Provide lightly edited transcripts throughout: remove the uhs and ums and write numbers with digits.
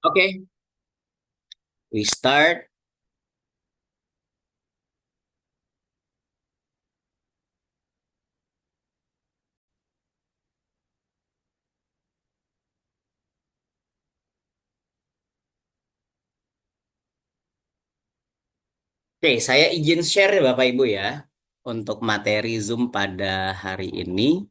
Oke, we start. Oke, saya izin share ya Bapak Ibu ya untuk materi Zoom pada hari ini.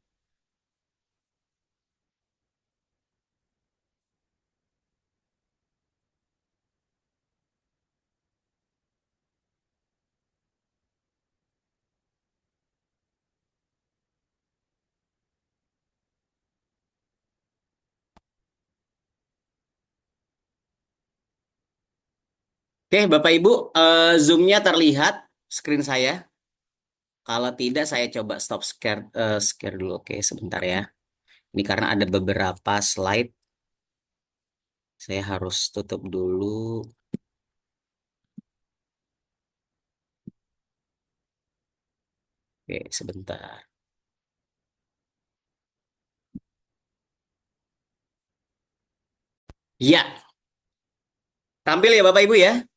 Oke, Bapak Ibu, Zoom-nya terlihat screen saya. Kalau tidak, saya coba stop share dulu. Oke, sebentar ya. Ini karena ada beberapa slide, saya harus tutup dulu. Oke, sebentar. Ya, tampil ya Bapak Ibu ya.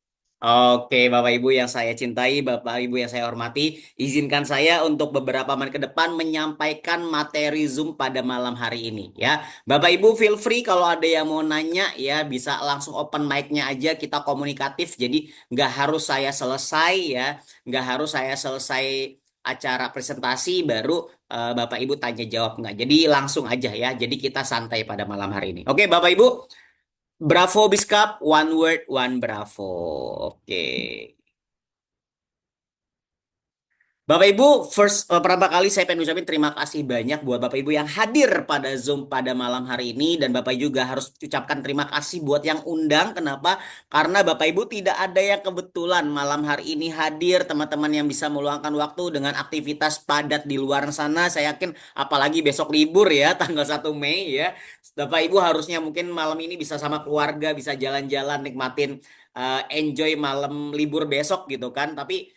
Oke, Bapak Ibu yang saya cintai, Bapak Ibu yang saya hormati, izinkan saya untuk beberapa menit ke depan menyampaikan materi Zoom pada malam hari ini ya. Bapak Ibu feel free kalau ada yang mau nanya ya bisa langsung open mic-nya aja kita komunikatif. Jadi nggak harus saya selesai ya, nggak harus saya selesai acara presentasi baru Bapak Ibu tanya jawab nggak. Jadi langsung aja ya. Jadi kita santai pada malam hari ini. Oke, Bapak Ibu. Bravo Biskap, one word, one bravo. Oke. Bapak Ibu, pertama kali saya pengen ucapin terima kasih banyak buat Bapak Ibu yang hadir pada Zoom pada malam hari ini dan Bapak juga harus ucapkan terima kasih buat yang undang. Kenapa? Karena Bapak Ibu tidak ada yang kebetulan malam hari ini hadir, teman-teman yang bisa meluangkan waktu dengan aktivitas padat di luar sana. Saya yakin apalagi besok libur ya, tanggal 1 Mei ya. Bapak Ibu harusnya mungkin malam ini bisa sama keluarga, bisa jalan-jalan, nikmatin enjoy malam libur besok gitu kan. Tapi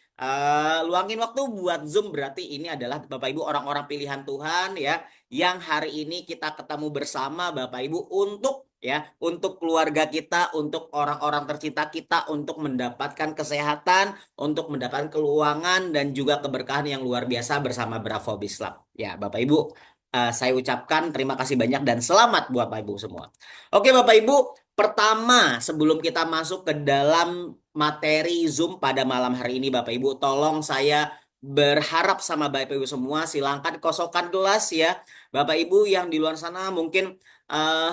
luangin waktu buat Zoom berarti ini adalah Bapak Ibu orang-orang pilihan Tuhan ya yang hari ini kita ketemu bersama Bapak Ibu untuk ya untuk keluarga kita, untuk orang-orang tercinta kita untuk mendapatkan kesehatan, untuk mendapatkan keuangan dan juga keberkahan yang luar biasa bersama Bravo Bislab. Ya, Bapak Ibu, saya ucapkan terima kasih banyak dan selamat buat Bapak Ibu semua. Oke, Bapak Ibu, pertama, sebelum kita masuk ke dalam materi Zoom pada malam hari ini, Bapak Ibu, tolong saya berharap sama Bapak Ibu semua, silahkan kosongkan gelas ya. Bapak Ibu yang di luar sana mungkin eh,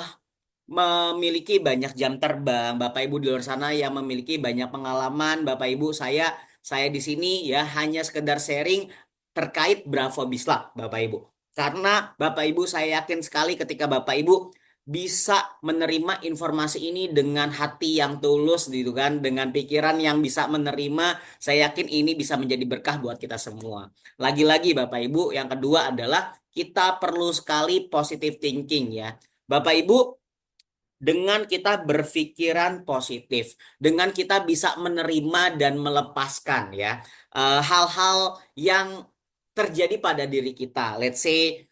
memiliki banyak jam terbang, Bapak Ibu di luar sana yang memiliki banyak pengalaman, Bapak Ibu saya di sini ya hanya sekedar sharing terkait Bravo Bisla, Bapak Ibu. Karena Bapak Ibu saya yakin sekali ketika Bapak Ibu bisa menerima informasi ini dengan hati yang tulus gitu kan, dengan pikiran yang bisa menerima, saya yakin ini bisa menjadi berkah buat kita semua. Lagi-lagi Bapak Ibu, yang kedua adalah kita perlu sekali positive thinking ya. Bapak Ibu, dengan kita berpikiran positif, dengan kita bisa menerima dan melepaskan ya hal-hal yang terjadi pada diri kita. Let's say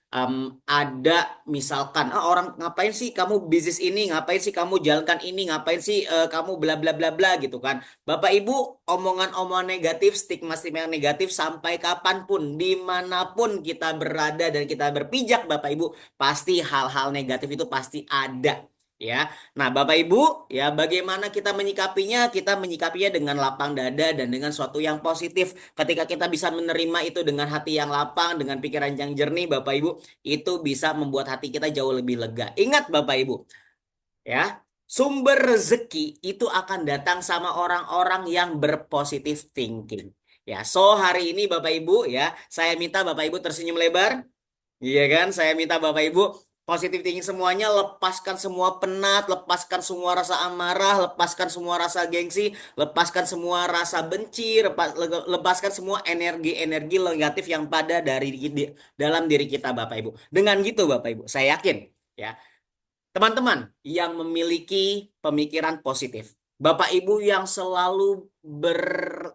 ada misalkan orang ngapain sih kamu bisnis ini, ngapain sih kamu jalankan ini, ngapain sih kamu bla bla bla bla gitu kan. Bapak Ibu, omongan-omongan negatif, stigma-stigma yang negatif sampai kapanpun, dimanapun kita berada dan kita berpijak, Bapak Ibu, pasti hal-hal negatif itu pasti ada. Ya, nah Bapak Ibu, ya bagaimana kita menyikapinya? Kita menyikapinya dengan lapang dada dan dengan suatu yang positif. Ketika kita bisa menerima itu dengan hati yang lapang, dengan pikiran yang jernih, Bapak Ibu, itu bisa membuat hati kita jauh lebih lega. Ingat Bapak Ibu, ya, sumber rezeki itu akan datang sama orang-orang yang berpositif thinking. Ya, so hari ini Bapak Ibu ya, saya minta Bapak Ibu tersenyum lebar. Iya kan, saya minta Bapak Ibu positif thinking semuanya, lepaskan semua penat, lepaskan semua rasa amarah, lepaskan semua rasa gengsi, lepaskan semua rasa benci, lepaskan semua energi-energi negatif yang pada dalam diri kita Bapak Ibu. Dengan gitu Bapak Ibu, saya yakin ya, teman-teman yang memiliki pemikiran positif, Bapak Ibu yang selalu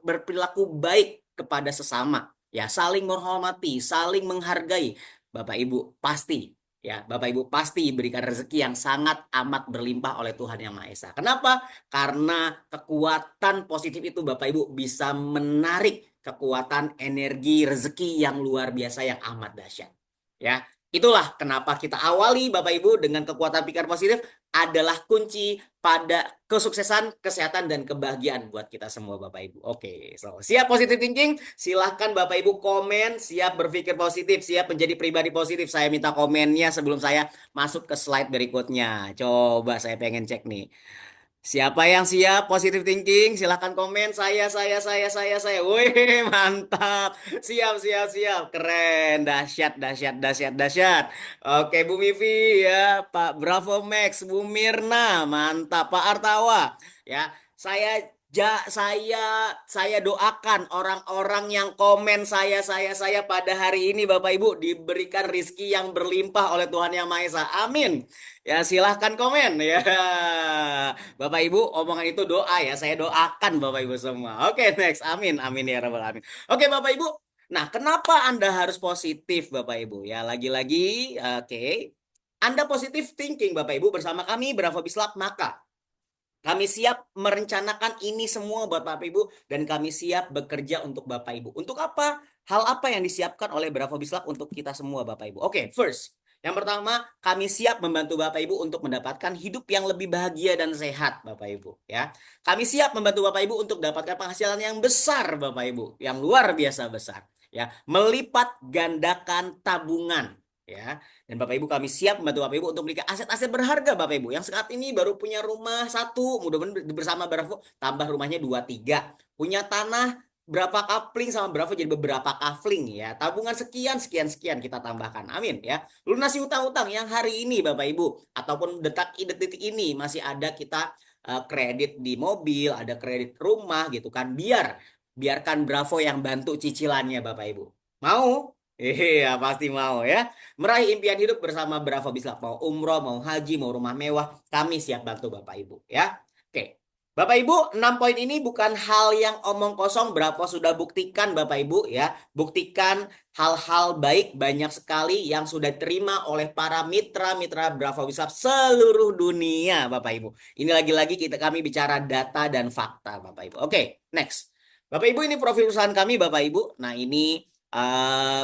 berperilaku baik kepada sesama, ya saling menghormati, saling menghargai, Bapak Ibu pasti. ya Bapak Ibu pasti diberikan rezeki yang sangat amat berlimpah oleh Tuhan Yang Maha Esa. Kenapa? Karena kekuatan positif itu Bapak Ibu bisa menarik kekuatan energi rezeki yang luar biasa yang amat dahsyat. Ya, itulah kenapa kita awali Bapak Ibu dengan kekuatan pikiran positif adalah kunci pada kesuksesan, kesehatan, dan kebahagiaan buat kita semua Bapak Ibu. Oke, so siap positive thinking? Silahkan Bapak Ibu komen, siap berpikir positif, siap menjadi pribadi positif. Saya minta komennya sebelum saya masuk ke slide berikutnya. Coba saya pengen cek nih. Siapa yang siap positive thinking? Silahkan komen. Saya. Wih, mantap. Siap, siap, siap. Keren. Dahsyat, dahsyat, dahsyat, dahsyat. Oke, Bu Mivi ya. Pak Bravo Max, Bu Mirna. Mantap. Pak Artawa. Ya, saya doakan orang-orang yang komen saya pada hari ini Bapak Ibu diberikan rizki yang berlimpah oleh Tuhan Yang Maha Esa. Amin. Ya, silahkan komen ya. Bapak Ibu, omongan itu doa ya. Saya doakan Bapak Ibu semua. Oke, next. Amin. Amin ya Rabbal Alamin. Oke, Bapak Ibu. Nah, kenapa Anda harus positif Bapak Ibu? Ya, lagi-lagi, oke. Anda positif thinking Bapak Ibu bersama kami Bravo Bislab, maka kami siap merencanakan ini semua buat Bapak Ibu dan kami siap bekerja untuk Bapak Ibu. Untuk apa? Hal apa yang disiapkan oleh Bravo Bislab untuk kita semua Bapak Ibu? Oke, first. Yang pertama, kami siap membantu Bapak Ibu untuk mendapatkan hidup yang lebih bahagia dan sehat Bapak Ibu, ya. Kami siap membantu Bapak Ibu untuk mendapatkan penghasilan yang besar Bapak Ibu, yang luar biasa besar, ya. Melipat gandakan tabungan, ya. Dan Bapak Ibu kami siap membantu Bapak Ibu untuk membeli aset-aset berharga Bapak Ibu. Yang saat ini baru punya rumah satu, mudah-mudahan bersama Bravo tambah rumahnya dua tiga. Punya tanah berapa kafling sama Bravo jadi beberapa kafling ya. Tabungan sekian sekian sekian kita tambahkan. Amin ya. Lunasi utang-utang yang hari ini Bapak Ibu ataupun detik ini masih ada kita kredit di mobil, ada kredit rumah gitu kan. Biarkan Bravo yang bantu cicilannya Bapak Ibu. Mau? Iya, pasti mau ya. Meraih impian hidup bersama Bravo Bislab. Mau umroh, mau haji, mau rumah mewah, kami siap bantu Bapak Ibu ya. Oke. Bapak Ibu, 6 poin ini bukan hal yang omong kosong. Bravo sudah buktikan Bapak Ibu ya. Buktikan hal-hal baik banyak sekali yang sudah diterima oleh para mitra-mitra Bravo Bislab seluruh dunia Bapak Ibu. Ini lagi-lagi kami bicara data dan fakta Bapak Ibu. Oke, next. Bapak Ibu ini profil perusahaan kami Bapak Ibu. Nah ini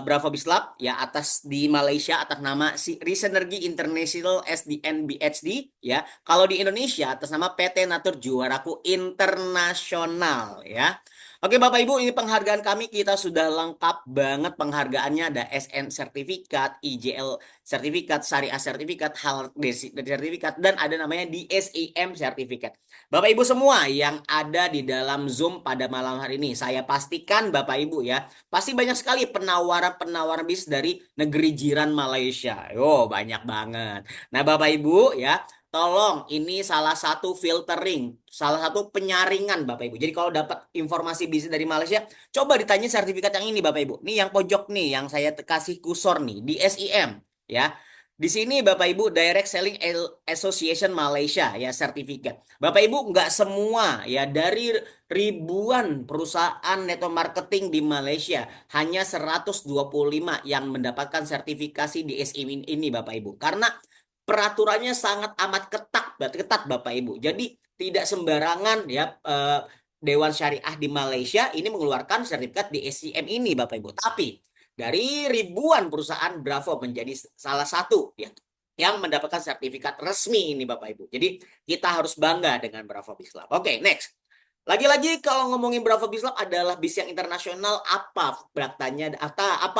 Bravo Bislab ya atas di Malaysia atas nama si Risenergi International SDN BHD ya. Kalau di Indonesia atas nama PT Natur Juaraku Internasional ya. Oke Bapak Ibu ini penghargaan kami kita sudah lengkap banget penghargaannya ada SN sertifikat, IJL sertifikat, Syariah sertifikat, Halal sertifikat dan ada namanya DSIM sertifikat. Bapak Ibu semua yang ada di dalam Zoom pada malam hari ini saya pastikan Bapak Ibu ya pasti banyak sekali penawaran-penawaran bis dari negeri jiran Malaysia. Oh, banyak banget. Nah, Bapak Ibu ya, tolong ini salah satu filtering, salah satu penyaringan Bapak Ibu. Jadi kalau dapat informasi bisnis dari Malaysia, coba ditanya sertifikat yang ini Bapak Ibu. Nih yang pojok nih, yang saya kasih kursor nih di SIM ya. Di sini Bapak Ibu Direct Selling Association Malaysia ya sertifikat. Bapak Ibu nggak semua ya dari ribuan perusahaan network marketing di Malaysia hanya 125 yang mendapatkan sertifikasi di SIM ini Bapak Ibu. Karena peraturannya sangat amat ketat Bapak Ibu. Jadi tidak sembarangan ya Dewan Syariah di Malaysia ini mengeluarkan sertifikat di SIM ini Bapak Ibu. Tapi dari ribuan perusahaan Bravo menjadi salah satu ya yang mendapatkan sertifikat resmi ini Bapak Ibu. Jadi kita harus bangga dengan Bravo Bislab. Oke, next. Lagi-lagi kalau ngomongin Bravo Bislab adalah bis yang internasional apa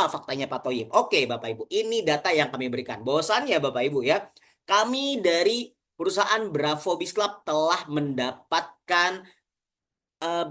faktanya Pak Toyib? Oke Bapak Ibu, ini data yang kami berikan. Bahwasannya Bapak Ibu ya, kami dari perusahaan Bravo Bislab telah mendapatkan eh,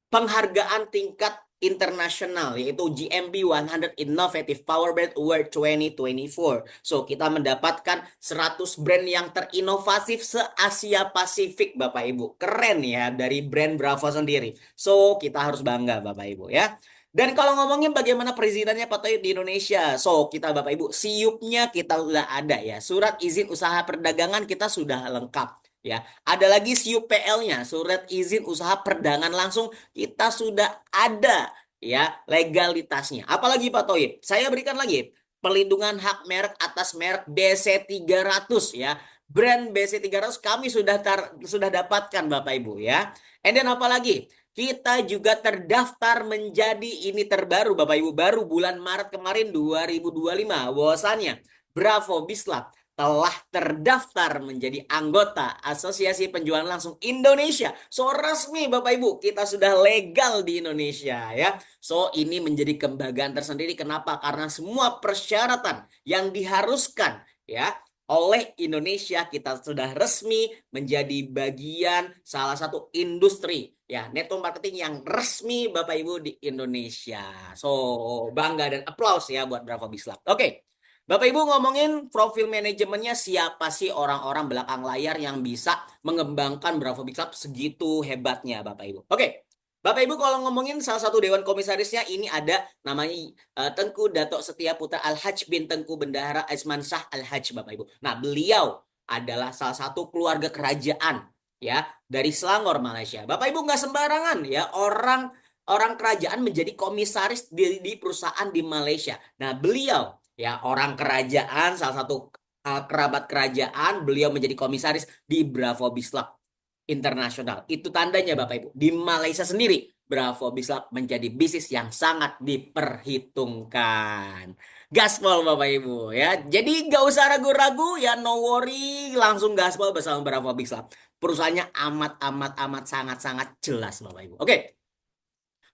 penghargaan tingkat internasional yaitu GMB 100 Innovative Power Brand Award 2024. So, kita mendapatkan 100 brand yang terinnovatif se-Asia Pasifik Bapak Ibu. Keren ya dari brand Bravo sendiri. So, kita harus bangga Bapak Ibu ya. Dan kalau ngomongin bagaimana perizinannya Pak Toyib di Indonesia, so kita Bapak Ibu, siupnya kita sudah ada ya. Surat izin usaha perdagangan kita sudah lengkap ya. Ada lagi SIUPL-nya, surat izin usaha perdagangan langsung kita sudah ada ya legalitasnya. Apalagi Pak Toyib, saya berikan lagi pelindungan hak merek atas merek BC300 ya. Brand BC300 kami sudah dapatkan Bapak Ibu ya. And then apa lagi? Kita juga terdaftar menjadi ini terbaru Bapak Ibu, baru bulan Maret kemarin 2025. Bahwasannya Bravo Bislab telah terdaftar menjadi anggota Asosiasi Penjualan Langsung Indonesia. So resmi Bapak Ibu, kita sudah legal di Indonesia ya. So ini menjadi kebanggaan tersendiri. Kenapa? Karena semua persyaratan yang diharuskan ya oleh Indonesia, kita sudah resmi menjadi bagian salah satu industri ya network marketing yang resmi Bapak Ibu di Indonesia. So bangga dan applause ya buat Bravo Bislab. Oke. Bapak Ibu ngomongin profil manajemennya, siapa sih orang-orang belakang layar yang bisa mengembangkan Bravo Bislab segitu hebatnya Bapak Ibu. Oke. Bapak Ibu kalau ngomongin salah satu dewan komisarisnya ini ada namanya Tengku Datuk Setia Putra Al-Hajj bin Tengku Bendahara Aisman Shah Al-Hajj Bapak Ibu. Nah, beliau adalah salah satu keluarga kerajaan ya dari Selangor Malaysia. Bapak Ibu nggak sembarangan ya orang kerajaan menjadi komisaris di perusahaan di Malaysia. Nah, beliau ya orang kerajaan, salah satu kerabat kerajaan, beliau menjadi komisaris di Bravo Bislab Internasional. Itu tandanya Bapak Ibu. Di Malaysia sendiri, Bravo Bislab menjadi bisnis yang sangat diperhitungkan. Gaspol Bapak Ibu ya. Jadi nggak usah ragu-ragu ya, no worry, langsung gaspol bersama Bravo Bislab. Perusahaannya amat sangat jelas Bapak Ibu. Oke.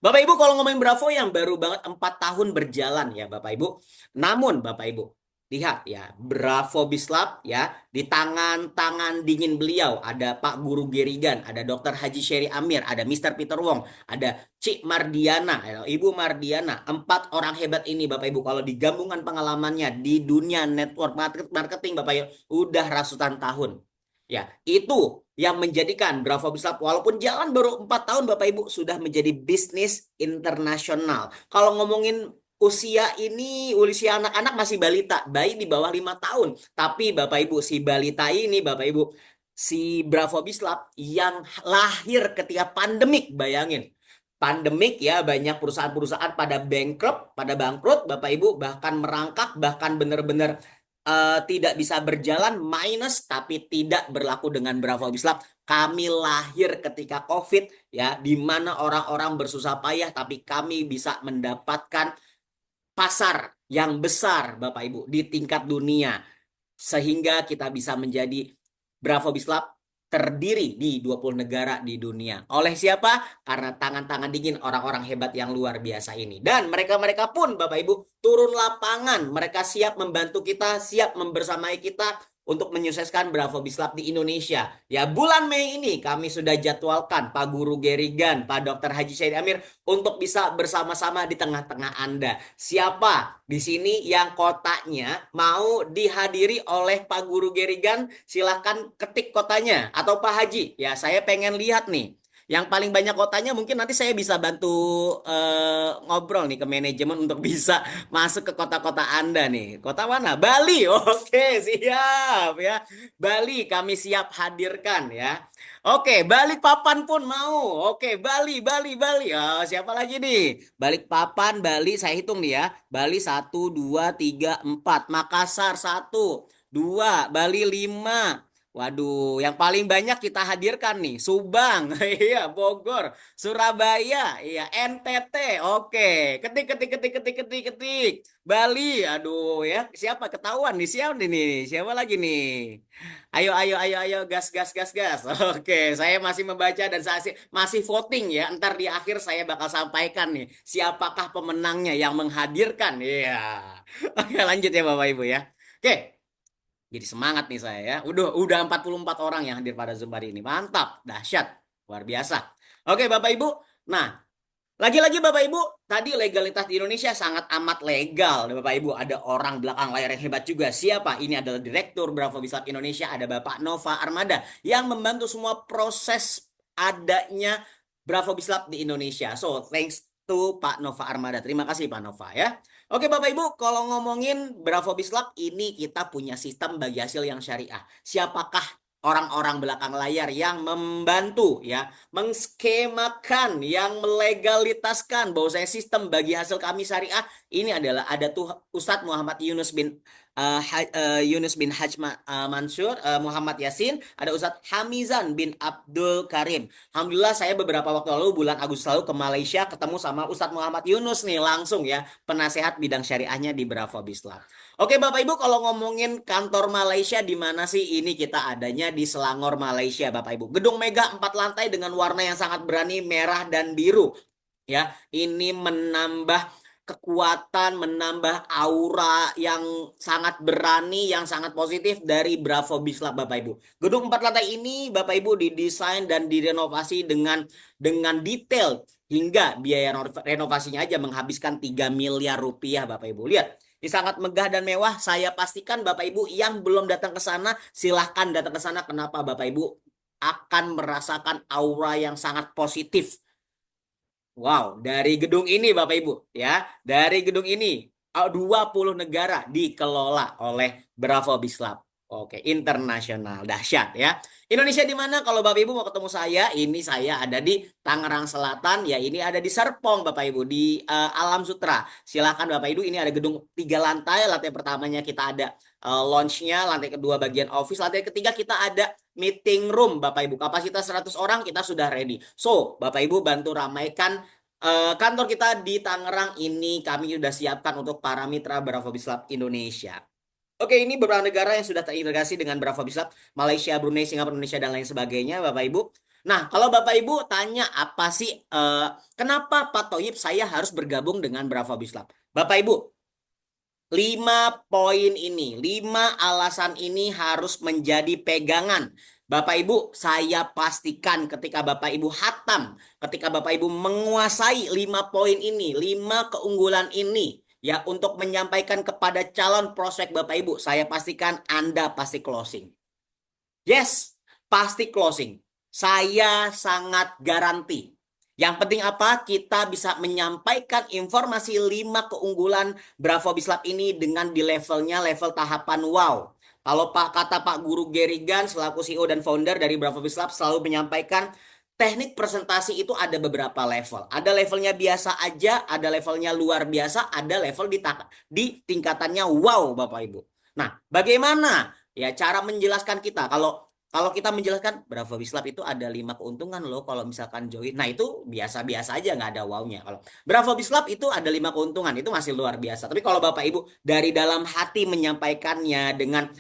Bapak Ibu kalau ngomongin Bravo yang baru banget 4 tahun berjalan ya Bapak Ibu. Namun Bapak Ibu, lihat ya, Bravo Bislab ya, di tangan-tangan dingin beliau ada Pak Guru Gerigan, ada Dr. Haji Sherry Amir, ada Mr. Peter Wong, ada Cik Mardiana, Ibu Mardiana. 4 orang hebat ini Bapak Ibu kalau digabungkan pengalamannya di dunia network marketing Bapak Ibu udah ratusan tahun. Ya, itu yang menjadikan Bravo Bislab walaupun jalan baru 4 tahun Bapak Ibu sudah menjadi bisnis internasional. Kalau ngomongin usia ini, usia anak-anak masih balita, bayi di bawah 5 tahun. Tapi Bapak Ibu, si balita ini Bapak Ibu, si Bravo Bislab yang lahir ketika pandemik, bayangin. Pandemik ya, banyak perusahaan-perusahaan pada bankrupt, pada bangkrut Bapak Ibu, bahkan merangkak, bahkan benar-benar tidak bisa berjalan minus, tapi tidak berlaku dengan Bravo Bislab. Kami lahir ketika COVID ya, di mana orang-orang bersusah payah, tapi kami bisa mendapatkan pasar yang besar Bapak Ibu di tingkat dunia sehingga kita bisa menjadi Bravo Bislab terdiri di 20 negara di dunia. Oleh siapa? Karena tangan-tangan dingin orang-orang hebat yang luar biasa ini. Dan mereka-mereka pun Bapak Ibu turun lapangan. Mereka siap membantu kita, siap membersamai kita untuk menyukseskan Bravo Bislab di Indonesia. Ya, bulan Mei ini kami sudah jadwalkan Pak Guru Gerigan, Pak Dr. Haji Syed Amir untuk bisa bersama-sama di tengah-tengah Anda. Siapa di sini yang kotanya mau dihadiri oleh Pak Guru Gerigan? Silahkan ketik kotanya atau Pak Haji. Ya, saya pengen lihat nih. Yang paling banyak kotanya mungkin nanti saya bisa bantu ngobrol nih ke manajemen untuk bisa masuk ke kota-kota Anda nih. Kota mana? Bali. Oke, siap ya. Bali kami siap hadirkan ya. Oke, Balikpapan pun mau. Oke, Bali. Oh, siapa lagi nih? Balikpapan, Bali, saya hitung nih ya. Bali 1, 2, 3, 4. Makassar 1, 2. Bali 5. Waduh, yang paling banyak kita hadirkan nih, Subang, iya, Bogor, Surabaya, iya, NTT, oke, ketik, Bali, aduh ya, siapa ketahuan nih, siapa lagi nih? Ayo, gas, oke, saya masih membaca dan saya masih voting ya, ntar di akhir saya bakal sampaikan nih, siapakah pemenangnya yang menghadirkan, iya, oke lanjut ya Bapak Ibu ya, oke. Jadi semangat nih saya ya. Udah 44 orang yang hadir pada Zoom hari ini. Mantap, dahsyat, luar biasa. Oke, Bapak Ibu. Nah, lagi-lagi Bapak Ibu, tadi legalitas di Indonesia sangat amat legal. Bapak Ibu, ada orang belakang layar yang hebat juga. Siapa? Ini adalah Direktur Bravo Bislab Indonesia, ada Bapak Nova Armada yang membantu semua proses adanya Bravo Bislab di Indonesia. So, thanks to Pak Nova Armada. Terima kasih Pak Nova ya. Oke Bapak Ibu, kalau ngomongin Bravo Bislab ini kita punya sistem bagi hasil yang syariah. Siapakah orang-orang belakang layar yang membantu ya mengskemakan, yang melegalitaskan bahwa saya sistem bagi hasil kami syariah ini adalah ada tuh Ustadz Muhammad Yunus bin Haj Mansur, Muhammad Yasin, ada Ustadz Hamizan bin Abdul Karim. Alhamdulillah saya beberapa waktu lalu bulan Agustus lalu ke Malaysia ketemu sama Ustadz Muhammad Yunus nih langsung ya, penasehat bidang syariahnya di Bravo Bislam. Oke Bapak Ibu, kalau ngomongin kantor Malaysia di mana sih? Ini kita adanya di Selangor, Malaysia Bapak Ibu. Gedung megah 4 lantai dengan warna yang sangat berani, merah dan biru. Ya, ini menambah kekuatan, menambah aura yang sangat berani, yang sangat positif dari Bravo Beach Club Bapak Ibu. Gedung 4 lantai ini Bapak Ibu didesain dan direnovasi dengan detail hingga biaya renovasinya aja menghabiskan 3 miliar rupiah Bapak Ibu. Lihat. Ini sangat megah dan mewah. Saya pastikan Bapak Ibu yang belum datang ke sana, silahkan datang ke sana. Kenapa Bapak Ibu akan merasakan aura yang sangat positif. Wow, dari gedung ini Bapak Ibu ya, dari gedung ini 20 negara dikelola oleh Bravo Beach Club. Oke, internasional, dahsyat ya. Indonesia di mana? Kalau Bapak Ibu mau ketemu saya, ini saya ada di Tangerang Selatan, ya ini ada di Serpong Bapak Ibu, di Alam Sutra. Silakan Bapak Ibu, ini ada gedung 3 lantai, lantai pertamanya kita ada launch-nya, lantai kedua bagian office, lantai ketiga kita ada meeting room Bapak Ibu. Kapasitas 100 orang kita sudah ready. So, Bapak Ibu bantu ramaikan kantor kita di Tangerang ini, kami sudah siapkan untuk para mitra Bravo Beach Club Indonesia. Oke, ini beberapa negara yang sudah terintegrasi dengan Bravo Beach Club, Malaysia, Brunei, Singapura, Indonesia, dan lain sebagainya, Bapak Ibu. Nah, kalau Bapak Ibu tanya apa sih, kenapa Pak Toyib saya harus bergabung dengan Bravo Beach Club? Bapak Ibu, 5 poin ini, 5 alasan ini harus menjadi pegangan. Bapak Ibu, saya pastikan ketika Bapak Ibu hatam, ketika Bapak Ibu menguasai 5 poin ini, 5 keunggulan ini, ya untuk menyampaikan kepada calon prospek Bapak Ibu, saya pastikan Anda pasti closing. Yes, pasti closing. Saya sangat garansi. Yang penting apa? Kita bisa menyampaikan informasi 5 keunggulan Bravo Beach Club ini dengan di levelnya level tahapan wow. Kalau kata Pak Guru Gerigan selaku CEO dan founder dari Bravo Beach Club selalu menyampaikan teknik presentasi itu ada beberapa level. Ada levelnya biasa aja, ada levelnya luar biasa, ada level di tingkatannya wow Bapak Ibu. Nah, bagaimana ya cara menjelaskan kita? Kalau kita menjelaskan Bravo Beach Club itu ada 5 keuntungan loh kalau misalkan join. Nah itu biasa-biasa aja nggak ada wow-nya. Kalau Bravo Beach Club itu ada 5 keuntungan itu masih luar biasa. Tapi kalau Bapak Ibu dari dalam hati menyampaikannya dengan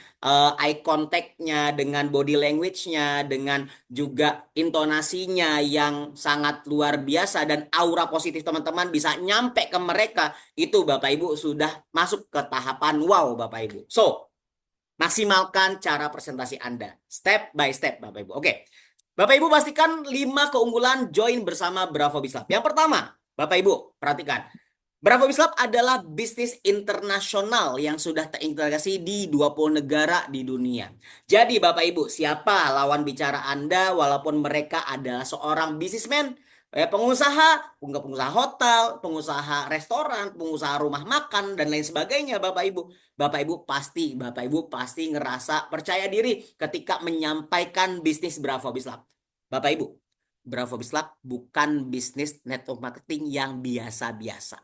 eye contact-nya, dengan body language-nya, dengan juga intonasinya yang sangat luar biasa dan aura positif teman-teman bisa nyampe ke mereka, itu Bapak Ibu sudah masuk ke tahapan wow Bapak Ibu. So, maksimalkan cara presentasi Anda. Step by step, Bapak Ibu. Oke. Bapak Ibu pastikan 5 keunggulan join bersama Bravo Beach Club. Yang pertama, Bapak Ibu, perhatikan. Bravo Beach Club adalah bisnis internasional yang sudah terintegrasi di 20 negara di dunia. Jadi Bapak Ibu, siapa lawan bicara Anda walaupun mereka adalah seorang bisnismen, pengusaha hotel, pengusaha restoran, pengusaha rumah makan dan lain sebagainya Bapak Ibu. Bapak Ibu pasti ngerasa percaya diri ketika menyampaikan bisnis Bravo Beach Club. Bapak Ibu, Bravo Beach Club bukan bisnis network marketing yang biasa-biasa.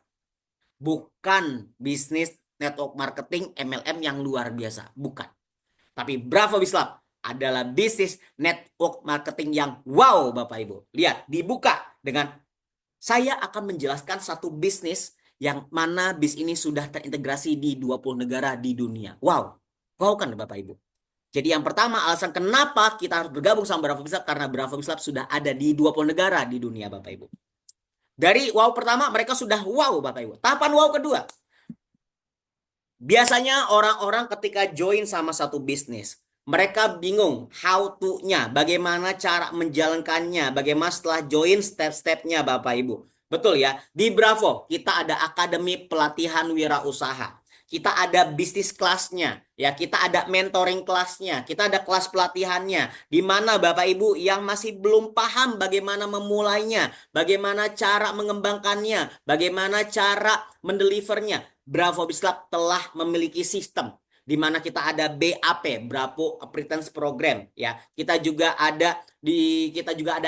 Bukan bisnis network marketing MLM yang luar biasa, bukan. Tapi Bravo Beach Club adalah bisnis network marketing yang wow Bapak Ibu. Lihat, dibuka dengan saya akan menjelaskan satu bisnis yang mana bis ini sudah terintegrasi di 20 negara di dunia. Wow. Wow kan Bapak Ibu? Jadi yang pertama alasan kenapa kita harus bergabung sama Bravo Beach Club karena Bravo Beach Club sudah ada di 20 negara di dunia Bapak Ibu. Dari wow pertama mereka sudah wow Bapak Ibu. Tahapan wow kedua. Biasanya orang-orang ketika join sama satu bisnis, mereka bingung how to-nya, bagaimana cara menjalankannya, bagaimana setelah join step-stepnya Bapak Ibu. Betul ya, di Bravo kita ada akademi pelatihan wirausaha. Kita ada bisnis kelasnya, ya kita ada mentoring kelasnya, kita ada kelas pelatihannya, di mana Bapak Ibu yang masih belum paham bagaimana memulainya, bagaimana cara mengembangkannya, bagaimana cara mendelivernya. Bravo Beach Club telah memiliki sistem. di mana kita ada BAP, Bravo Apprentice Program ya. Kita juga ada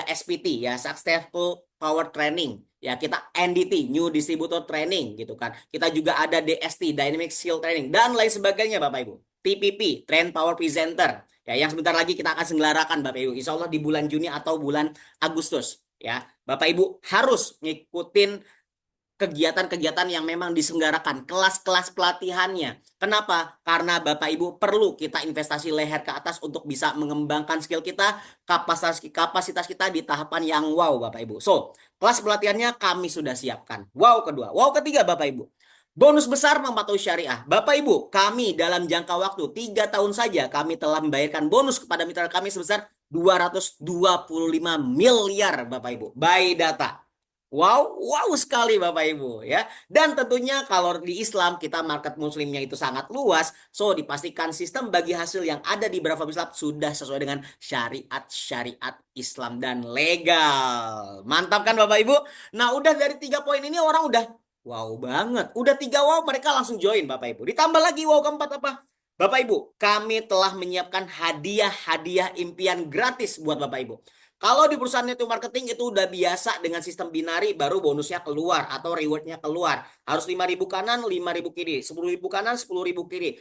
SPT ya, Successful Power Training. Ya, kita NDT, New Distributor Training gitu kan. Kita juga ada DST, Dynamic Skill Training dan lain sebagainya Bapak Ibu. TPP, Trend Power Presenter. Ya, yang sebentar lagi kita akan selenggarakan Bapak Ibu. Insya Allah di bulan Juni atau bulan Agustus. Ya, Bapak Ibu harus ngikutin kegiatan-kegiatan yang memang diselenggarakan, kelas-kelas pelatihannya. Kenapa? Karena Bapak Ibu perlu kita investasi leher ke atas untuk bisa mengembangkan skill kita, kapasitas kita di tahapan yang wow Bapak Ibu. So, kelas pelatihannya kami sudah siapkan. Wow kedua. Wow ketiga Bapak Ibu. Bonus besar mematuhi syariah. Bapak Ibu, kami dalam jangka waktu 3 tahun saja kami telah membayarkan bonus kepada mitra kami sebesar 225 miliar Bapak Ibu. By data. Wow, wow sekali Bapak Ibu ya. Dan tentunya kalau di Islam kita market muslimnya itu sangat luas, so dipastikan sistem bagi hasil yang ada di Bravo Islam sudah sesuai dengan syariat Islam dan legal. Mantap kan Bapak Ibu? Nah, udah dari 3 poin ini orang udah wow banget. Udah 3 wow mereka langsung join Bapak Ibu. Ditambah lagi wow keempat apa? Bapak Ibu, kami telah menyiapkan hadiah-hadiah impian gratis buat Bapak Ibu. Kalau di perusahaan network marketing itu udah biasa dengan sistem binari, baru bonusnya keluar atau rewardnya keluar. Harus 5.000 kanan, 5.000 kiri. 10.000 kanan, 10.000 kiri.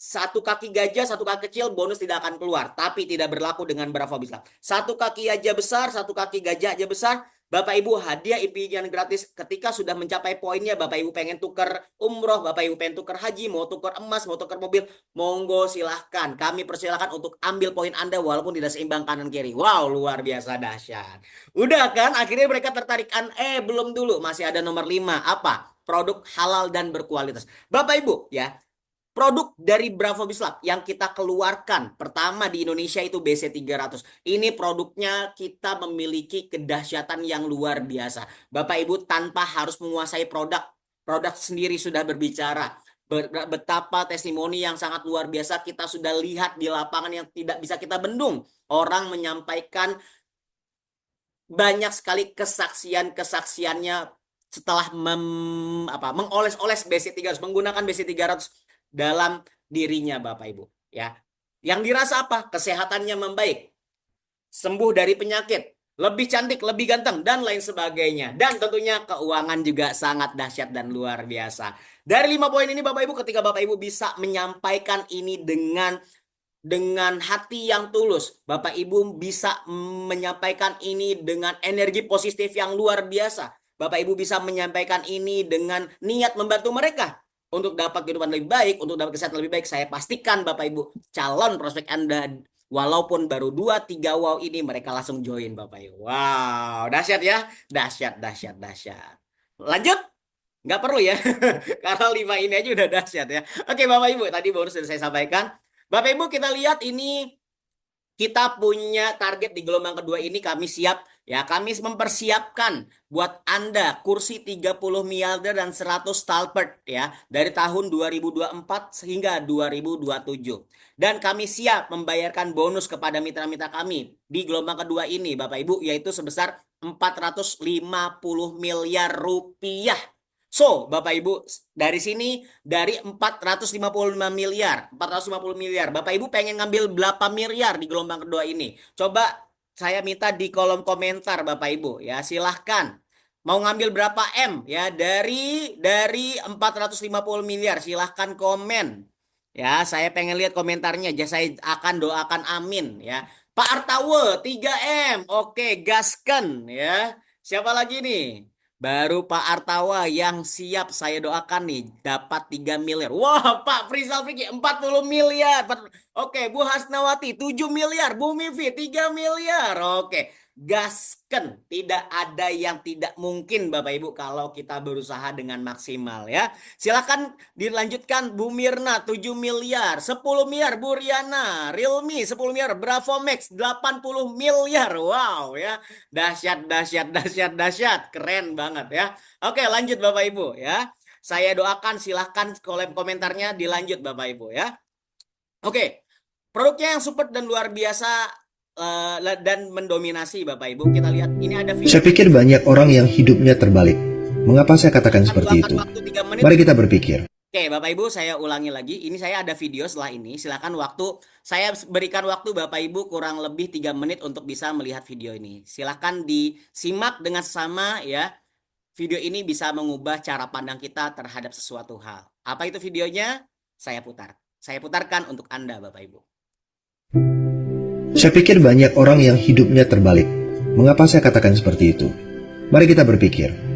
Satu kaki gajah, satu kaki kecil, bonus tidak akan keluar. Tapi tidak berlaku dengan Bravo Bislam. Satu kaki aja besar, satu kaki gajah aja besar. Bapak Ibu hadiah impian gratis ketika sudah mencapai poinnya. Bapak Ibu pengen tuker umroh, Bapak Ibu pengen tuker haji, mau tuker emas, mau tuker mobil. Monggo silahkan. Kami persilahkan untuk ambil poin Anda walaupun tidak seimbang kanan kiri. Wow, luar biasa dahsyat. Udah kan? Akhirnya mereka tertarik. Belum dulu. Masih ada nomor 5. Apa? Produk halal dan berkualitas. Bapak Ibu ya. Produk dari Bravo Bislab yang kita keluarkan pertama di Indonesia itu BC300. Ini produknya kita memiliki kedahsyatan yang luar biasa. Bapak Ibu tanpa harus menguasai produk, produk sendiri sudah berbicara. Betapa testimoni yang sangat luar biasa kita sudah lihat di lapangan yang tidak bisa kita bendung. Orang menyampaikan banyak sekali kesaksian-kesaksiannya setelah mengoles-oles BC300, menggunakan BC300 dalam dirinya Bapak Ibu ya. Yang dirasa apa? Kesehatannya membaik, sembuh dari penyakit, lebih cantik, lebih ganteng dan lain sebagainya. Dan tentunya keuangan juga sangat dahsyat dan luar biasa. Dari 5 poin ini Bapak Ibu, ketika Bapak Ibu bisa menyampaikan ini dengan hati yang tulus, Bapak Ibu bisa menyampaikan ini dengan energi positif yang luar biasa. Bapak Ibu bisa menyampaikan ini dengan niat membantu mereka untuk dapat kehidupan lebih baik, untuk dapat kesehatan lebih baik. Saya pastikan Bapak Ibu, calon prospek Anda walaupun baru 2-3 wow ini mereka langsung join Bapak Ibu. Wow, dahsyat ya. Dahsyat, dahsyat, dahsyat. Lanjut? Nggak perlu ya. Karena 5 ini aja udah dahsyat ya. Oke Bapak Ibu, tadi baru sudah saya sampaikan. Bapak Ibu kita lihat ini kita punya target di gelombang kedua ini kami siap ya, kami mempersiapkan buat Anda kursi 30 miliarder dan 100 stalpert ya dari tahun 2024 hingga 2027. Dan kami siap membayarkan bonus kepada mitra-mitra kami di gelombang kedua ini Bapak Ibu yaitu sebesar 450 miliar rupiah. So, Bapak Ibu, dari sini dari 455 miliar, 450 miliar. Bapak Ibu pengen ngambil berapa miliar di gelombang kedua ini? Coba saya minta di kolom komentar Bapak Ibu ya, silahkan. Mau ngambil berapa M ya dari 450 miliar, silahkan komen. Ya, saya pengen lihat komentarnya. Ya, saya akan doakan amin ya. Pak Artawe 3M. Oke, gasken ya. Siapa lagi nih? Baru Pak Artawa yang siap saya doakan nih dapat 3 miliar. Wah, Pak Frizal Fikri 40 miliar. Oke, Bu Hasnawati 7 miliar. Bu Mifi 3 miliar. Oke, gasken. Tidak ada yang tidak mungkin Bapak Ibu kalau kita berusaha dengan maksimal ya. Silakan dilanjutkan Bu Mirna 7 miliar. 10 miliar Bu Riana. Realme 10 miliar. Bravo Max 80 miliar. Wow ya. Dahsyat, dahsyat, dahsyat, dahsyat. Keren banget ya. Oke, lanjut Bapak Ibu ya. Saya doakan silahkan komentarnya dilanjut Bapak Ibu ya. Oke, produknya yang super dan luar biasa dan mendominasi Bapak Ibu. Kita lihat ini ada video. Saya pikir banyak orang yang hidupnya terbalik. Mengapa saya katakan seperti itu? Mari kita berpikir. Oke, Bapak Ibu, saya ulangi lagi. Ini saya ada video setelah ini. Silakan waktu, saya berikan waktu Bapak Ibu kurang lebih 3 menit untuk bisa melihat video ini. Silakan disimak dengan sama ya. Video ini bisa mengubah cara pandang kita terhadap sesuatu hal. Apa itu videonya? Saya putar. Saya putarkan untuk Anda, Bapak Ibu. Saya pikir banyak orang yang hidupnya terbalik. Mengapa saya katakan seperti itu? Mari kita berpikir.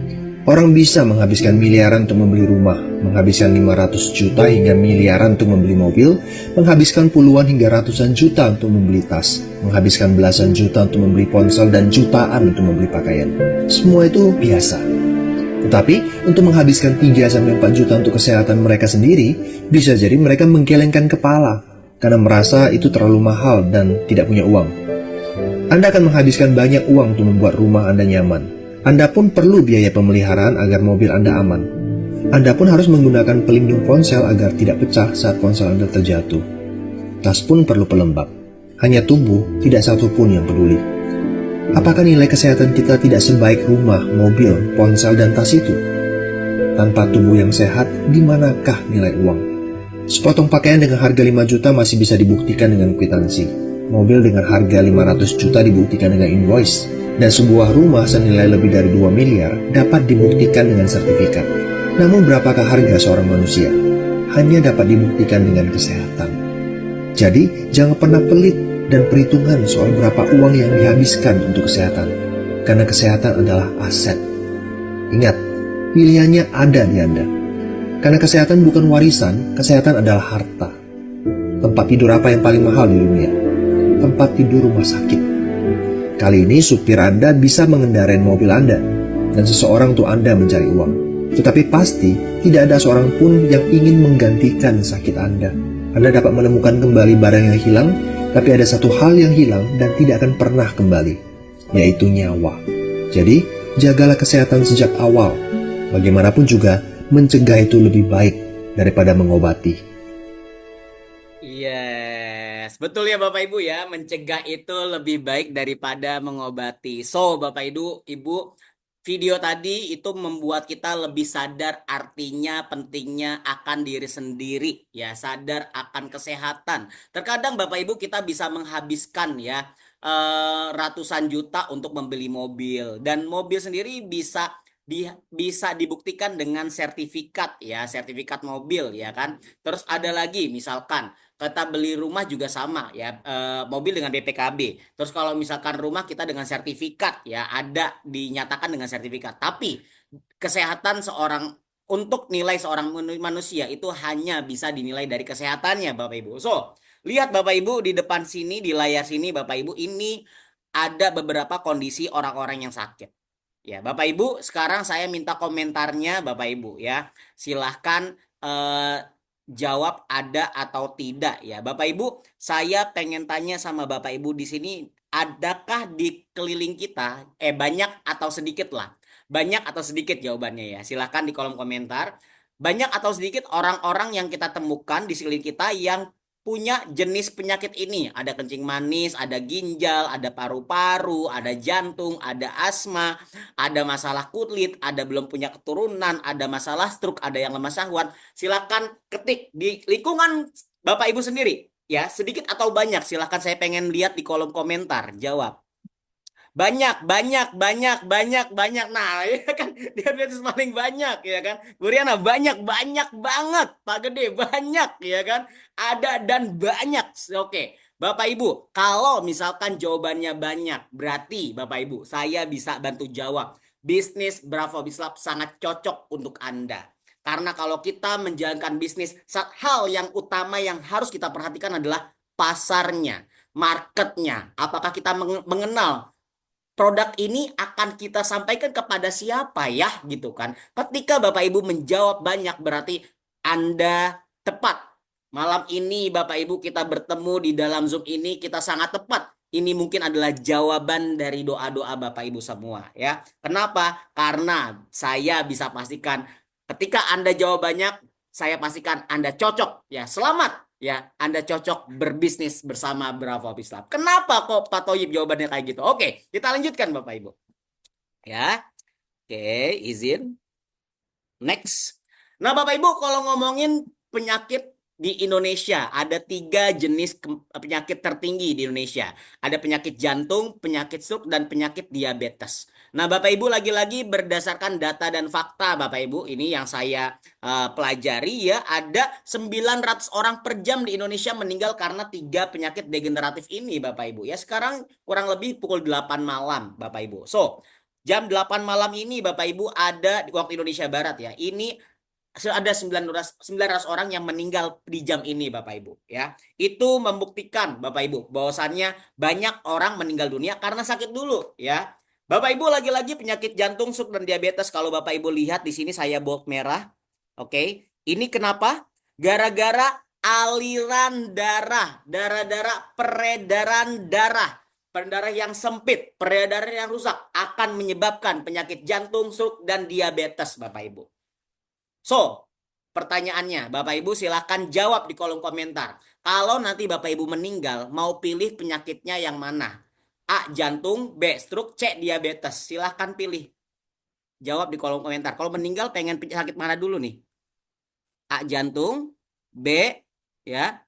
Orang bisa menghabiskan miliaran untuk membeli rumah, menghabiskan 500 juta hingga miliaran untuk membeli mobil, menghabiskan puluhan hingga ratusan juta untuk membeli tas, menghabiskan belasan juta untuk membeli ponsel dan jutaan untuk membeli pakaian. Semua itu biasa. Tetapi untuk menghabiskan 3-4 juta untuk kesehatan mereka sendiri, bisa jadi mereka menggelengkan kepala karena merasa itu terlalu mahal dan tidak punya uang. Anda akan menghabiskan banyak uang untuk membuat rumah Anda nyaman. Anda pun perlu biaya pemeliharaan agar mobil Anda aman. Anda pun harus menggunakan pelindung ponsel agar tidak pecah saat ponsel Anda terjatuh. Tas pun perlu pelembab. Hanya tubuh, tidak satu pun yang peduli. Apakah nilai kesehatan kita tidak sebaik rumah, mobil, ponsel, dan tas itu? Tanpa tubuh yang sehat, di manakah nilai uang? Sepotong pakaian dengan harga 5 juta masih bisa dibuktikan dengan kwitansi. Mobil dengan harga 500 juta dibuktikan dengan invoice. Dan sebuah rumah senilai lebih dari 2 miliar dapat dibuktikan dengan sertifikat. Namun berapakah harga seorang manusia? Hanya dapat dibuktikan dengan kesehatan. Jadi, jangan pernah pelit dan perhitungan soal berapa uang yang dihabiskan untuk kesehatan. Karena kesehatan adalah aset. Ingat, pilihannya ada di Anda. Karena kesehatan bukan warisan, kesehatan adalah harta. Tempat tidur apa yang paling mahal di dunia? Tempat tidur rumah sakit. Kali ini supir Anda bisa mengendarai mobil Anda, dan seseorang untuk Anda mencari uang. Tetapi pasti tidak ada seorang pun yang ingin menggantikan sakit Anda. Anda dapat menemukan kembali barang yang hilang, tapi ada satu hal yang hilang dan tidak akan pernah kembali, yaitu nyawa. Jadi, jagalah kesehatan sejak awal. Bagaimanapun juga, mencegah itu lebih baik daripada mengobati. Yes, betul ya Bapak Ibu ya, mencegah itu lebih baik daripada mengobati. So, Bapak Ibu, video tadi itu membuat kita lebih sadar artinya pentingnya akan diri sendiri ya, sadar akan kesehatan. Terkadang Bapak Ibu kita bisa menghabiskan ya ratusan juta untuk membeli mobil dan mobil sendiri bisa dibuktikan dengan sertifikat ya, sertifikat mobil ya kan. Terus ada lagi misalkan kita beli rumah juga sama ya, mobil dengan BPKB. Terus kalau misalkan rumah kita dengan sertifikat ya, ada dinyatakan dengan sertifikat. Tapi kesehatan seorang untuk nilai seorang manusia itu hanya bisa dinilai dari kesehatannya Bapak Ibu. So, lihat Bapak Ibu di depan sini, di layar sini Bapak Ibu, ini ada beberapa kondisi orang-orang yang sakit. Ya, Bapak Ibu, sekarang saya minta komentarnya Bapak Ibu ya. Silahkan eh, jawab ada atau tidak ya. Bapak Ibu, saya pengen tanya sama Bapak Ibu di sini, adakah di keliling kita, banyak atau sedikit lah. Banyak atau sedikit jawabannya ya. Silahkan di kolom komentar. Banyak atau sedikit orang-orang yang kita temukan di sekeliling kita yang punya jenis penyakit ini. Ada kencing manis, ada ginjal, ada paru-paru, ada jantung, ada asma, ada masalah kulit, ada belum punya keturunan, ada masalah stroke, ada yang lemah syahwat. Silakan ketik di lingkungan Bapak Ibu sendiri. Ya, sedikit atau banyak, silakan saya pengen lihat di kolom komentar. Jawab. Banyak, banyak, banyak, banyak, banyak. Nah, ya kan diabetes paling banyak ya kan. Bu Riana banyak, banyak banget. Pak Gede banyak ya kan. Ada dan banyak. Oke. Bapak Ibu, kalau misalkan jawabannya banyak, berarti Bapak Ibu, saya bisa bantu jawab. Bisnis Bravo Bislab sangat cocok untuk Anda. Karena kalau kita menjalankan bisnis, hal yang utama yang harus kita perhatikan adalah pasarnya, marketnya. Apakah kita mengenal produk ini akan kita sampaikan kepada siapa ya gitu kan. Ketika Bapak Ibu menjawab banyak berarti Anda tepat. Malam ini Bapak Ibu kita bertemu di dalam Zoom ini kita sangat tepat. Ini mungkin adalah jawaban dari doa-doa Bapak Ibu semua ya. Kenapa? Karena saya bisa pastikan ketika Anda jawab banyak, saya pastikan Anda cocok ya. Selamat ya, Anda cocok berbisnis bersama Bravo Bislab. Kenapa kok Pak Toyib jawabannya kayak gitu? Oke, kita lanjutkan Bapak Ibu. Ya, oke, izin. Next. Nah, Bapak Ibu, kalau ngomongin penyakit di Indonesia, ada tiga jenis penyakit tertinggi di Indonesia. Ada penyakit jantung, penyakit stroke, dan penyakit diabetes. Nah, Bapak Ibu, lagi-lagi berdasarkan data dan fakta, Bapak Ibu, ini yang saya pelajari ya, ada 900 orang per jam di Indonesia meninggal karena tiga penyakit degeneratif ini, Bapak Ibu. Ya, sekarang kurang lebih pukul 8 malam, Bapak Ibu. So, jam 8 malam ini, Bapak Ibu, ada di waktu Indonesia Barat ya. Ini ada 900 orang yang meninggal di jam ini Bapak Ibu ya. Itu membuktikan Bapak Ibu bahwasannya banyak orang meninggal dunia karena sakit dulu ya. Bapak Ibu lagi-lagi penyakit jantung, stroke dan diabetes kalau Bapak Ibu lihat di sini saya bold merah. Oke. Ini kenapa? Gara-gara aliran darah, darah-darah peredaran darah. Peredaran yang sempit, peredaran yang rusak akan menyebabkan penyakit jantung, stroke dan diabetes Bapak Ibu. So, pertanyaannya, Bapak Ibu silahkan jawab di kolom komentar. Kalau nanti Bapak Ibu meninggal, mau pilih penyakitnya yang mana? A. Jantung, B. Stroke, C. Diabetes. Silahkan pilih. Jawab di kolom komentar. Kalau meninggal pengen penyakit mana dulu nih? A. Jantung, B. Ya,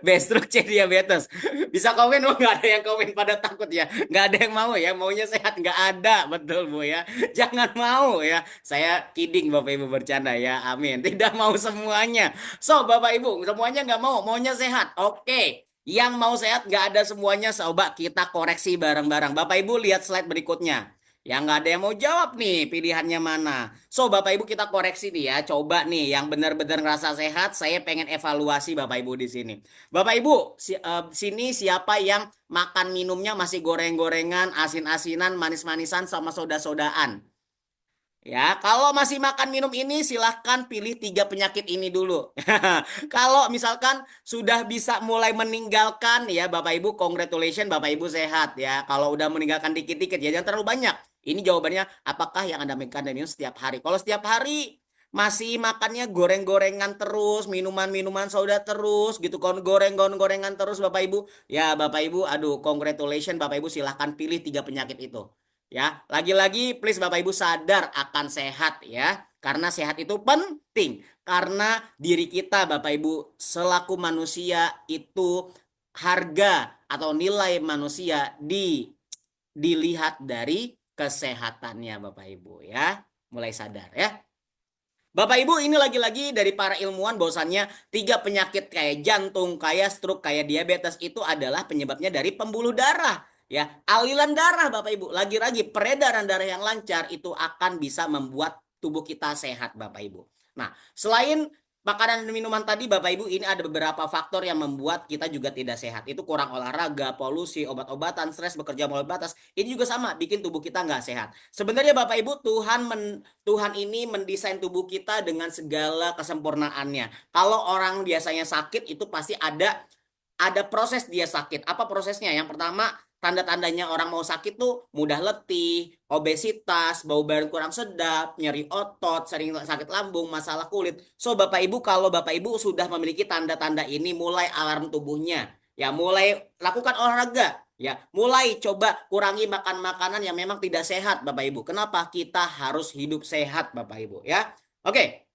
Bestro C diabetes. Bisa komen, oh nggak ada yang komen pada takut ya. Nggak ada yang mau ya, maunya sehat. Nggak ada, betul Bu ya. Jangan mau ya. Saya kidding Bapak Ibu bercanda ya, amin. Tidak mau semuanya. So Bapak Ibu, semuanya nggak mau, maunya sehat. Oke. Yang mau sehat nggak ada semuanya, coba kita koreksi bareng-bareng. Bapak Ibu lihat slide berikutnya. Yang nggak ada yang mau jawab nih, pilihannya mana? So, Bapak Ibu kita koreksi nih ya. Coba nih yang benar-benar ngerasa sehat, saya pengen evaluasi Bapak Ibu di sini. Bapak Ibu, sini siapa yang makan minumnya masih goreng-gorengan, asin-asinan, manis-manisan, sama soda-sodaan? Ya, kalau masih makan minum ini silahkan pilih tiga penyakit ini dulu. Kalau misalkan sudah bisa mulai meninggalkan ya Bapak Ibu, congratulations Bapak Ibu sehat ya. Kalau udah meninggalkan dikit-dikit ya jangan terlalu banyak. Ini jawabannya apakah yang Anda makan dan minum setiap hari? Kalau setiap hari masih makannya goreng-gorengan terus, minuman-minuman soda terus gitu, gorengan terus Bapak Ibu. Ya Bapak Ibu, aduh congratulations Bapak Ibu silahkan pilih tiga penyakit itu. Ya, lagi-lagi please Bapak Ibu sadar akan sehat ya. Karena sehat itu penting. Karena diri kita Bapak Ibu selaku manusia itu harga atau nilai manusia dilihat dari kesehatannya Bapak Ibu ya. Mulai sadar ya. Bapak Ibu ini lagi-lagi dari para ilmuwan bahwasannya tiga penyakit kayak jantung, kayak stroke, kayak diabetes itu adalah penyebabnya dari pembuluh darah. Ya, aliran darah Bapak Ibu. Lagi-lagi peredaran darah yang lancar itu akan bisa membuat tubuh kita sehat Bapak Ibu. Nah, selain makanan dan minuman tadi Bapak Ibu ini ada beberapa faktor yang membuat kita juga tidak sehat. Itu kurang olahraga, polusi, obat-obatan, stres, bekerja melampaui batas. Ini juga sama bikin tubuh kita nggak sehat. Sebenarnya Bapak Ibu Tuhan ini mendesain tubuh kita dengan segala kesempurnaannya. Kalau orang biasanya sakit itu pasti ada proses dia sakit. Apa prosesnya? Yang pertama, tanda-tandanya orang mau sakit tuh mudah letih, obesitas, bau badan kurang sedap, nyeri otot, sering sakit lambung, masalah kulit. So, Bapak Ibu, kalau Bapak Ibu sudah memiliki tanda-tanda ini, mulai alarm tubuhnya. Ya, mulai lakukan olahraga. Ya, mulai coba kurangi makan makanan yang memang tidak sehat, Bapak Ibu. Kenapa? Kita harus hidup sehat, Bapak Ibu. Ya, oke.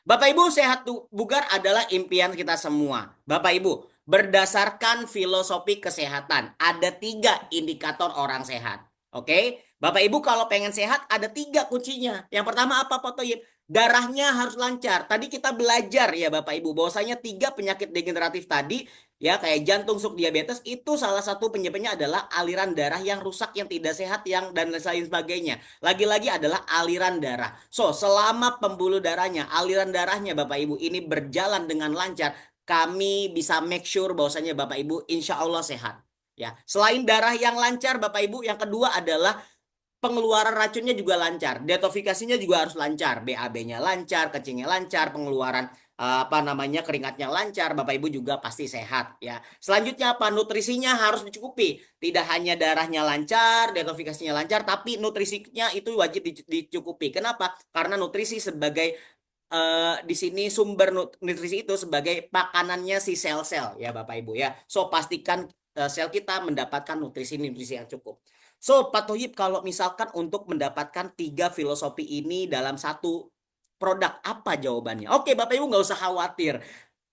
Bapak Ibu, sehat bugar adalah impian kita semua. Bapak Ibu, berdasarkan filosofi kesehatan, ada tiga indikator orang sehat. Oke, Bapak Ibu kalau pengen sehat ada tiga kuncinya. Yang pertama apa Pak Toyib? Darahnya harus lancar. Tadi kita belajar ya Bapak Ibu, bahwasanya tiga penyakit degeneratif tadi ya kayak jantung, stroke, diabetes itu salah satu penyebabnya adalah aliran darah yang rusak, yang tidak sehat, yang dan lain sebagainya. Lagi-lagi adalah aliran darah. So, selama pembuluh darahnya, aliran darahnya Bapak Ibu ini berjalan dengan lancar, kami bisa make sure bahwasanya Bapak Ibu insya Allah sehat. Ya, selain darah yang lancar Bapak Ibu, yang kedua adalah pengeluaran racunnya juga lancar, detoksifikasinya juga harus lancar, BAB-nya lancar, kencingnya lancar, pengeluaran apa namanya keringatnya lancar, Bapak Ibu juga pasti sehat ya. Selanjutnya apa? Nutrisinya harus dicukupi. Tidak hanya darahnya lancar, detoksifikasinya lancar, tapi nutrisinya itu wajib dicukupi. Kenapa? Karena nutrisi sebagai di sini sumber nutrisi itu sebagai makanannya si sel-sel ya Bapak Ibu ya. So pastikan sel kita mendapatkan nutrisi-nutrisi yang cukup. So Pak Toyib kalau misalkan untuk mendapatkan tiga filosofi ini dalam satu produk. Apa jawabannya? Oke, Bapak Ibu nggak usah khawatir.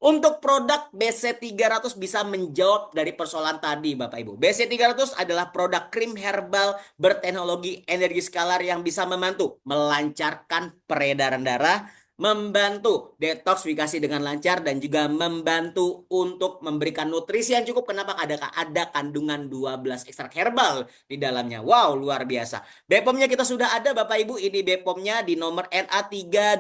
Untuk produk BC300 bisa menjawab dari persoalan tadi, Bapak Ibu. BC300 adalah produk krim herbal berteknologi energi skalar yang bisa membantu melancarkan peredaran darah, membantu detoksifikasi dengan lancar, dan juga membantu untuk memberikan nutrisi yang cukup. Kenapa? Ada kandungan 12 ekstrak herbal di dalamnya. Wow, luar biasa. BPOM-nya kita sudah ada, Bapak Ibu. Ini BPOM-nya di nomor NA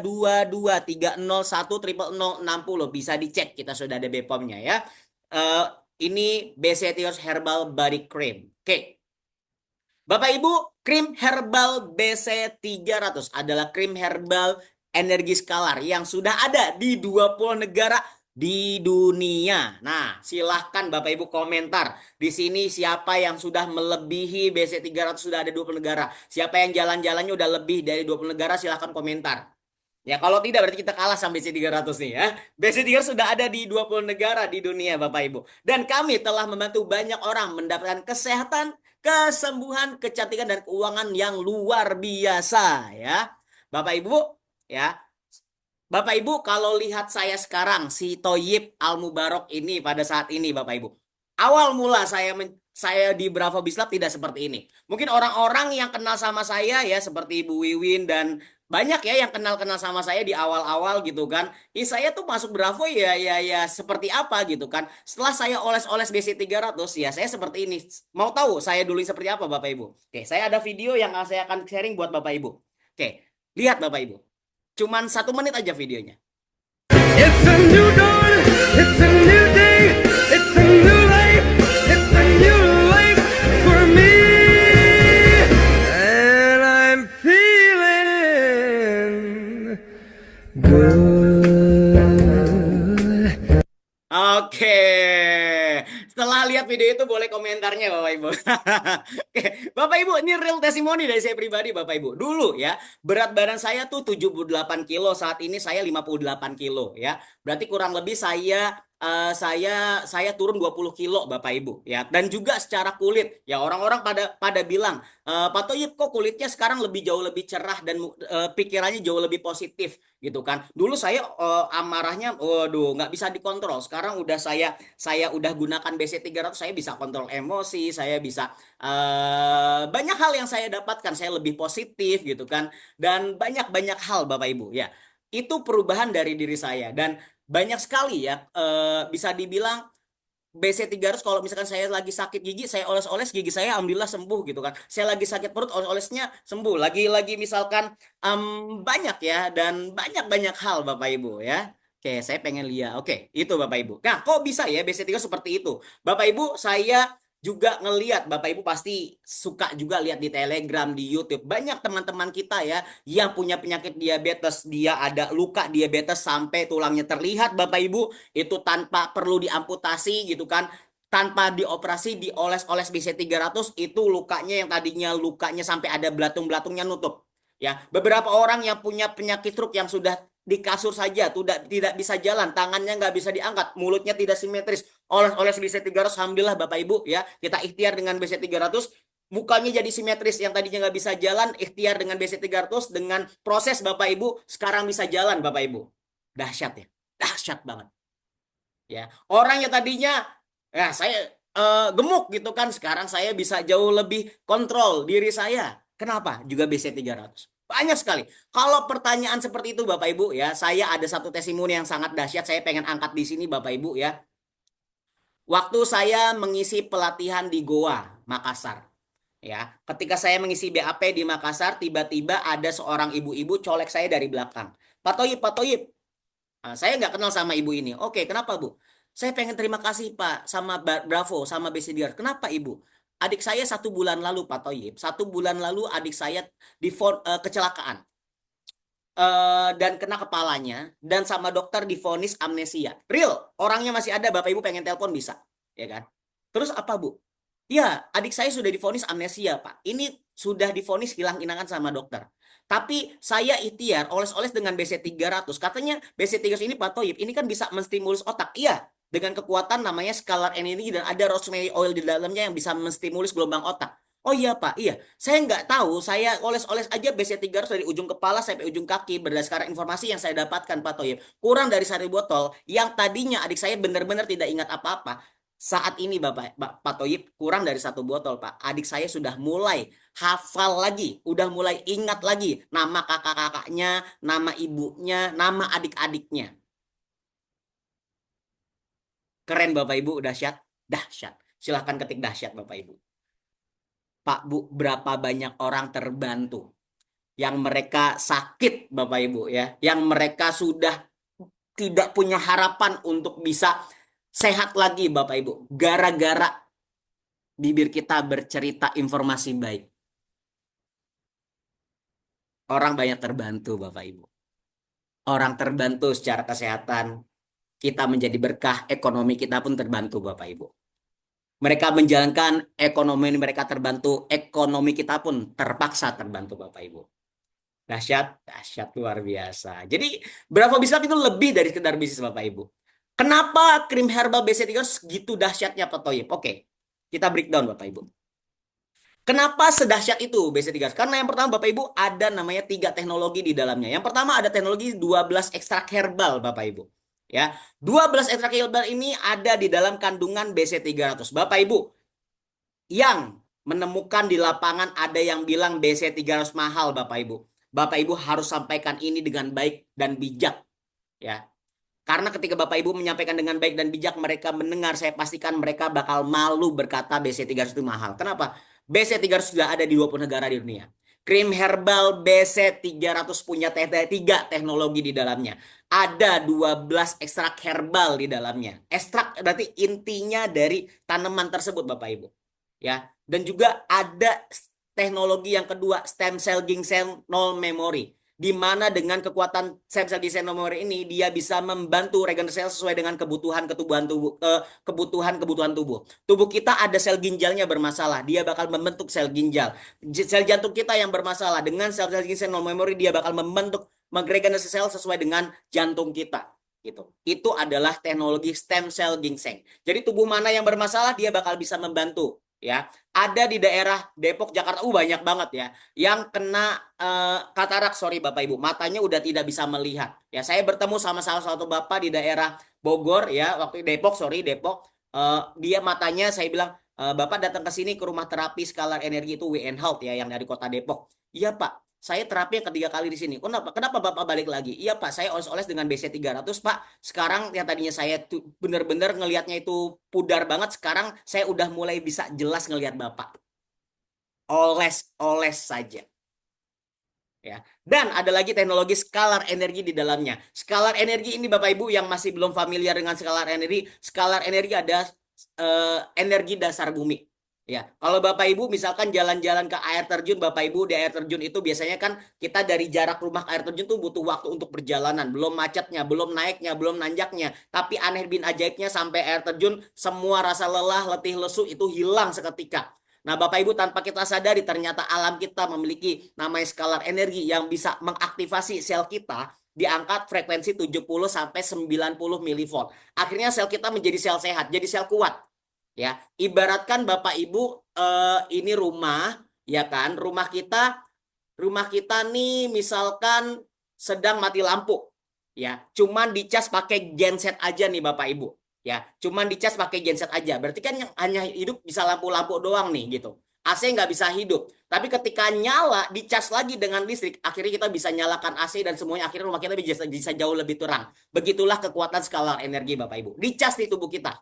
322301060. Bisa dicek, kita sudah ada BPOM-nya ya. Eh, ini BC300 Herbal Body Cream. Oke. Bapak Ibu, krim herbal BC300 adalah krim herbal energi skalar yang sudah ada di 20 negara di dunia. Nah, silahkan Bapak Ibu komentar. Di sini siapa yang sudah melebihi BC300 sudah ada 20 negara. Siapa yang jalan-jalannya udah lebih dari 20 negara, silahkan komentar. Ya, kalau tidak berarti kita kalah sama BC300 nih ya. BC300 sudah ada di 20 negara di dunia, Bapak Ibu. Dan kami telah membantu banyak orang mendapatkan kesehatan, kesembuhan, kecantikan, dan keuangan yang luar biasa ya. Bapak Ibu, ya. Bapak Ibu, kalau lihat saya sekarang, si Toyib Al Mubarok ini pada saat ini, Bapak Ibu. Awal mula saya di Bravo Bislab tidak seperti ini. Mungkin orang-orang yang kenal sama saya ya seperti Ibu Wiwin dan banyak ya yang kenal-kenal sama saya di awal-awal gitu kan. Saya tuh masuk Bravo ya seperti apa gitu kan. Setelah saya oles-oles BC300 ya saya seperti ini. Mau tahu saya dulu seperti apa Bapak Ibu? Oke, saya ada video yang saya akan sharing buat Bapak Ibu. Oke, lihat Bapak Ibu. Cuman 1 menit aja videonya. It's a new dawn, it's a new day, it's a new life, it's a new life for me. And I'm feeling good. Oke, setelah lihat video itu boleh komentarnya Bapak Ibu. Oke, Bapak Ibu, ini real testimoni dari saya pribadi Bapak Ibu. Dulu ya, berat badan saya tuh 78 kilo, saat ini saya 58 kilo ya. Berarti kurang lebih saya turun 20 kilo Bapak Ibu ya. Dan juga secara kulit ya orang-orang pada bilang, Pak Toyib kok kulitnya sekarang jauh lebih cerah dan pikirannya jauh lebih positif gitu kan. Dulu saya amarahnya waduh nggak bisa dikontrol. Sekarang udah saya udah gunakan BC300, saya bisa kontrol emosi, saya bisa banyak hal yang saya dapatkan, saya lebih positif gitu kan. Dan banyak-banyak hal Bapak Ibu ya. Itu perubahan dari diri saya dan banyak sekali ya bisa dibilang BC300 kalau misalkan saya lagi sakit gigi, saya oles-oles gigi saya alhamdulillah sembuh gitu kan. Saya lagi sakit perut, oles-olesnya sembuh. Lagi-lagi misalkan banyak ya dan banyak-banyak hal Bapak Ibu ya. Oke, saya pengen lihat. Oke, itu Bapak Ibu. Nah, kok bisa ya BC300 seperti itu? Bapak Ibu, saya juga ngeliat, Bapak Ibu pasti suka juga lihat di Telegram, di YouTube. Banyak teman-teman kita ya yang punya penyakit diabetes, dia ada luka diabetes sampai tulangnya terlihat Bapak Ibu, itu tanpa perlu diamputasi gitu kan, tanpa dioperasi, dioles-oles BC300 itu lukanya yang tadinya lukanya sampai ada belatung-belatungnya nutup. Ya, beberapa orang yang punya penyakit stroke yang sudah di kasur saja tidak bisa jalan, tangannya nggak bisa diangkat, mulutnya tidak simetris, oles-oles BC300, alhamdulillah Bapak Ibu ya, kita ikhtiar dengan BC300, mukanya jadi simetris, yang tadinya nggak bisa jalan, ikhtiar dengan BC300, dengan proses Bapak Ibu, sekarang bisa jalan Bapak Ibu. Dahsyat ya, dahsyat banget. Ya, orang yang tadinya, ya saya gemuk gitu kan, sekarang saya bisa jauh lebih kontrol diri saya. Kenapa? Juga BC300. Banyak sekali. Kalau pertanyaan seperti itu Bapak Ibu ya, saya ada satu testimoni yang sangat dahsyat, saya pengen angkat di sini Bapak Ibu ya. Waktu saya mengisi pelatihan di Goa, Makassar. Ya, ketika saya mengisi BAP di Makassar, tiba-tiba ada seorang ibu-ibu colek saya dari belakang. Pak Toyib, Pak Toyib. Nah, saya nggak kenal sama ibu ini. Oke, kenapa Bu? Saya pengen terima kasih Pak sama Bravo, sama BCDR. Kenapa Ibu? Adik saya 1 bulan lalu Pak Toyib, 1 bulan lalu adik saya kecelakaan dan kena kepalanya dan sama dokter divonis amnesia. Real, orangnya masih ada. Bapak Ibu pengen telepon bisa, ya kan? Terus apa Bu? Ya, adik saya sudah divonis amnesia Pak. Ini sudah divonis hilang inangan sama dokter. Tapi saya ikhtiar oles-oles dengan BC300. Katanya BC300 ini Pak Toyib, ini kan bisa menstimulus otak. Iya, dengan kekuatan namanya scalar energy dan ada rosemary oil di dalamnya yang bisa menstimulus gelombang otak. Oh iya Pak, iya. Saya nggak tahu, saya oles-oles aja BC300 dari ujung kepala sampai ujung kaki berdasarkan informasi yang saya dapatkan Pak Toyib. Kurang dari 1 botol, yang tadinya adik saya benar-benar tidak ingat apa-apa. Saat ini Pak Toyib kurang dari 1 botol Pak. Adik saya sudah mulai hafal lagi, udah mulai ingat lagi nama kakak-kakaknya, nama ibunya, nama adik-adiknya. Keren Bapak Ibu, dahsyat, dahsyat. Silahkan ketik dahsyat Bapak Ibu. Pak Bu, berapa banyak orang terbantu yang mereka sakit Bapak Ibu ya, yang mereka sudah tidak punya harapan untuk bisa sehat lagi Bapak Ibu, gara-gara bibir kita bercerita informasi baik. Orang banyak terbantu Bapak Ibu. Orang terbantu secara kesehatan, kita menjadi berkah, ekonomi kita pun terbantu Bapak Ibu. Mereka menjalankan ekonomi mereka terbantu, ekonomi kita pun terpaksa terbantu Bapak Ibu. Dahsyat, dahsyat luar biasa. Jadi Bravo Bismap itu lebih dari sekedar bisnis Bapak Ibu. Kenapa krim herbal BC3 segitu dahsyatnya Pak Toyib? Oke, kita breakdown Bapak Ibu. Kenapa sedahsyat itu BC3? Karena yang pertama Bapak Ibu ada namanya 3 teknologi di dalamnya. Yang pertama ada teknologi 12 ekstrak herbal Bapak Ibu. Ya, 12 ekstrak herbal ini ada di dalam kandungan BC300. Bapak Ibu yang menemukan di lapangan ada yang bilang BC300 mahal Bapak Ibu. Bapak Ibu harus sampaikan ini dengan baik dan bijak ya. Karena ketika Bapak Ibu menyampaikan dengan baik dan bijak, mereka mendengar, saya pastikan mereka bakal malu berkata BC300 itu mahal. Kenapa? BC300 sudah ada di 20 negara di dunia. Krim herbal BC300 punya 3 teknologi di dalamnya. Ada 12 ekstrak herbal di dalamnya. Ekstrak berarti intinya dari tanaman tersebut Bapak Ibu. Ya, dan juga ada teknologi yang kedua, stem cell ginseng null memory, di mana dengan kekuatan stem cell ginseng null memory ini dia bisa membantu regenerasi sel sesuai dengan kebutuhan kebutuhan tubuh. Tubuh kita ada sel ginjalnya bermasalah, dia bakal membentuk sel ginjal. Sel jantung kita yang bermasalah, dengan sel cell ginseng null memory dia bakal membentuk regenerasi sel sesuai dengan jantung kita. Gitu. Itu adalah teknologi stem cell ginseng. Jadi tubuh mana yang bermasalah dia bakal bisa membantu ya. Ada di daerah Depok, Jakarta, banyak banget ya yang kena katarak, sorry Bapak Ibu, matanya udah tidak bisa melihat. Ya, saya bertemu sama salah satu bapak di daerah Bogor ya, waktu Depok, sorry Depok, dia matanya saya bilang, Bapak datang ke sini ke rumah terapi skalar energi itu WN Health ya yang dari Kota Depok. Iya Pak, saya terapi yang ketiga kali di sini. Kenapa? Kenapa Bapak balik lagi? Iya Pak, saya oles-oles dengan BC300 Pak. Sekarang yang tadinya saya tuh bener-bener ngelihatnya itu pudar banget. Sekarang saya udah mulai bisa jelas ngelihat Bapak. Oles-oles saja. Ya. Dan ada lagi teknologi skalar energi di dalamnya. Skalar energi ini Bapak Ibu yang masih belum familiar dengan skalar energi ada energi dasar bumi. Ya, kalau Bapak Ibu misalkan jalan-jalan ke air terjun, Bapak Ibu di air terjun itu biasanya kan kita dari jarak rumah ke air terjun tuh butuh waktu untuk perjalanan, belum macetnya, belum naiknya, belum nanjaknya. Tapi aneh bin ajaibnya sampai air terjun semua rasa lelah, letih, lesu itu hilang seketika. Nah, Bapak Ibu tanpa kita sadari ternyata alam kita memiliki namanya skalar energi yang bisa mengaktifasi sel kita di angka frekuensi 70 sampai 90 milivolt. Akhirnya sel kita menjadi sel sehat, jadi sel kuat. Ya, ibaratkan Bapak Ibu ini rumah, ya kan? Rumah kita nih misalkan sedang mati lampu. Ya, cuman dicas pakai genset aja nih Bapak Ibu. Ya, cuman dicas pakai genset aja. Berarti kan yang hanya hidup bisa lampu-lampu doang nih gitu. AC nggak bisa hidup. Tapi ketika nyala, dicas lagi dengan listrik, akhirnya kita bisa nyalakan AC dan semuanya. Akhirnya rumah kita bisa jauh lebih terang. Begitulah kekuatan skalar energi Bapak Ibu. Dicas di tubuh kita.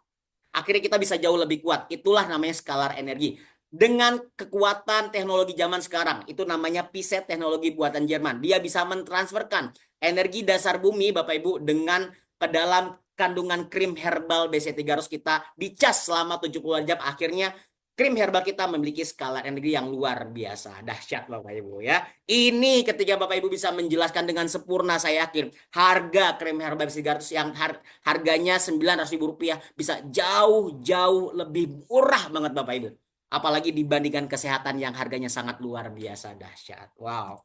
Akhirnya kita bisa jauh lebih kuat. Itulah namanya skalar energi. Dengan kekuatan teknologi zaman sekarang, itu namanya PISET, teknologi buatan Jerman. Dia bisa mentransferkan energi dasar bumi, Bapak Ibu, dengan ke dalam kandungan krim herbal BC300 kita dicas selama 70 jam. Akhirnya krim herbal kita memiliki skala energi yang luar biasa. Dahsyat Bapak Ibu ya. Ini ketika Bapak Ibu bisa menjelaskan dengan sempurna, saya yakin harga krim herbal BC300 yang harganya Rp900.000 bisa jauh-jauh lebih murah banget Bapak Ibu. Apalagi dibandingkan kesehatan yang harganya sangat luar biasa dahsyat. Wow.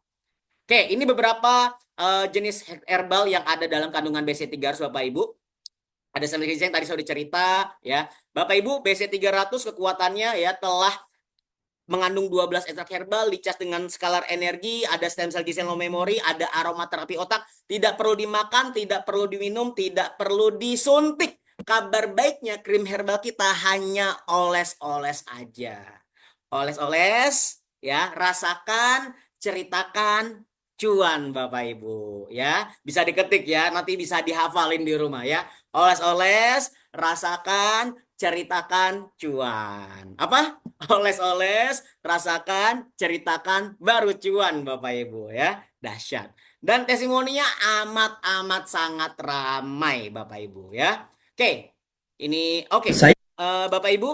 Oke, ini beberapa jenis herbal yang ada dalam kandungan BC300 Bapak Ibu. Ada sel ginseng tadi sudah cerita ya. Bapak Ibu, BC300 kekuatannya ya telah mengandung 12 ekstrak herbal, dicas dengan skalar energi, ada stem cell Gisel memory, ada aromaterapi otak, tidak perlu dimakan, tidak perlu diminum, tidak perlu disuntik. Kabar baiknya krim herbal kita hanya oles-oles aja. Oles-oles ya, rasakan, ceritakan, cuan Bapak Ibu ya. Bisa diketik ya, nanti bisa dihafalin di rumah ya. Oles-oles, rasakan, ceritakan, cuan. Apa? Oles-oles, rasakan, ceritakan, baru cuan Bapak Ibu ya. Dahsyat. Dan testimoninya amat-amat sangat ramai Bapak Ibu ya. Oke, ini oke. Saya Bapak Ibu,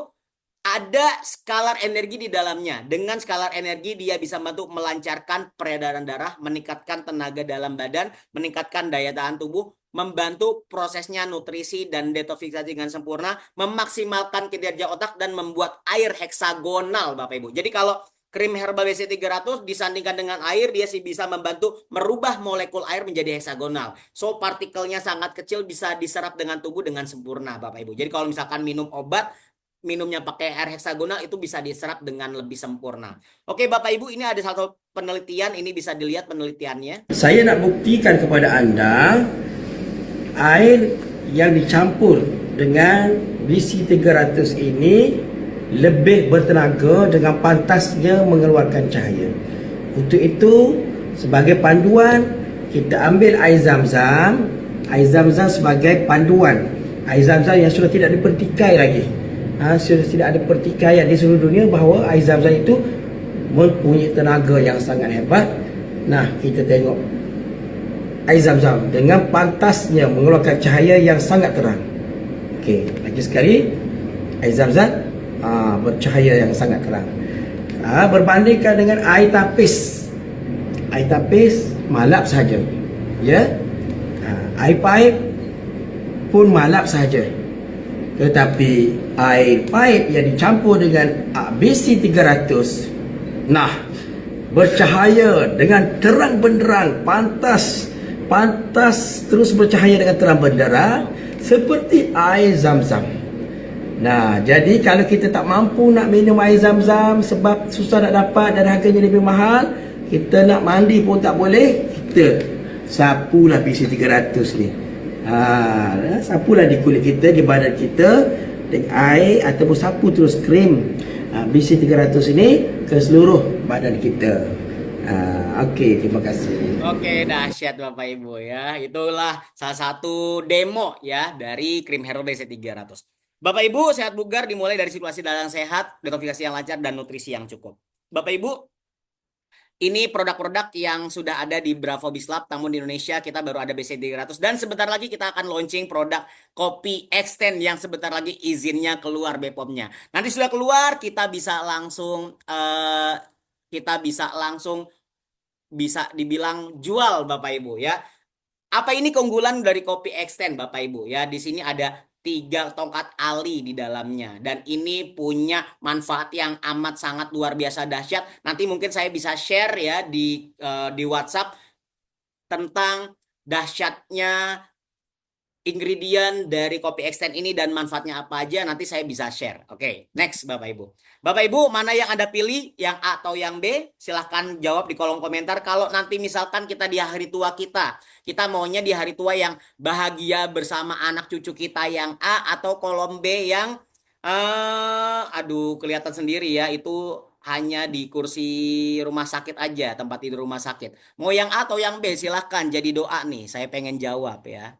ada skalar energi di dalamnya. Dengan skalar energi dia bisa membantu melancarkan peredaran darah, meningkatkan tenaga dalam badan, meningkatkan daya tahan tubuh, membantu prosesnya nutrisi dan detoksifikasi dengan sempurna, memaksimalkan kinerja otak dan membuat air heksagonal Bapak Ibu. Jadi kalau krim herbal BC 300 disandingkan dengan air, dia sih bisa membantu merubah molekul air menjadi heksagonal. So partikelnya sangat kecil, bisa diserap dengan tubuh dengan sempurna Bapak Ibu. Jadi kalau misalkan minum obat, minumnya pakai air heksagonal itu bisa diserap dengan lebih sempurna. Oke Bapak Ibu, ini ada satu penelitian, ini bisa dilihat penelitiannya. saya nak buktikan kepada anda air yang dicampur dengan BC300 ini lebih bertenaga dengan pantasnya mengeluarkan cahaya. Untuk itu, sebagai panduan, kita ambil air zam-zam. Air zam-zam sebagai panduan. Air zam-zam yang sudah tidak dipertikai lagi. Sudah tidak ada pertikaian di seluruh dunia bahawa air zam-zam itu mempunyai tenaga yang sangat hebat. Nah, kita tengok air zam-zam dengan pantasnya mengeluarkan cahaya yang sangat terang. Okey, lagi sekali air zam-zam bercahaya yang sangat terang. Berbandingkan dengan air tapis. Air tapis malap saja. Ya. Air paip pun malap saja. Tetapi air paip yang dicampur dengan BC 300, nah, bercahaya dengan terang benderang, pantas terus bercahaya dengan terang benderang seperti air zam-zam. Nah, jadi kalau kita tak mampu nak minum air zam-zam sebab susah nak dapat dan harganya lebih mahal, kita nak mandi pun tak boleh, kita sapulah BC 300 ni. Sapulah di kulit kita, di badan kita dengan air ataupun sapu terus krim BC 300 ini ke seluruh badan kita. Okey, terima kasih. Oke, dahsyat Bapak Ibu ya. Itulah salah satu demo ya dari krim herbal BC 300. Bapak Ibu, sehat bugar dimulai dari sirkulasi darah yang sehat, detoksifikasi yang lancar, dan nutrisi yang cukup. Bapak Ibu, ini produk-produk yang sudah ada di Bravo Bislab, namun di Indonesia kita baru ada BC 300. Dan sebentar lagi kita akan launching produk Kopi Extend yang sebentar lagi izinnya keluar BPOM-nya. Nanti sudah keluar, kita bisa langsung bisa dibilang jual Bapak Ibu ya. Apa ini keunggulan dari Kopi Extend Bapak Ibu ya? Di sini ada 3 tongkat ali di dalamnya dan ini punya manfaat yang amat sangat luar biasa dahsyat. Nanti mungkin saya bisa share ya di WhatsApp tentang dahsyatnya ingredient dari kopi extend ini dan manfaatnya apa aja, nanti saya bisa share. Oke, next Bapak Ibu. Bapak Ibu, mana yang Anda pilih, yang A atau yang B? Silahkan jawab di kolom komentar. Kalau nanti misalkan kita di hari tua kita maunya di hari tua yang bahagia bersama anak cucu kita yang A, atau kolom B yang aduh kelihatan sendiri ya, itu hanya di kursi rumah sakit aja, tempat tidur rumah sakit. Mau yang A atau yang B? Silahkan jadi doa nih, saya pengen jawab ya.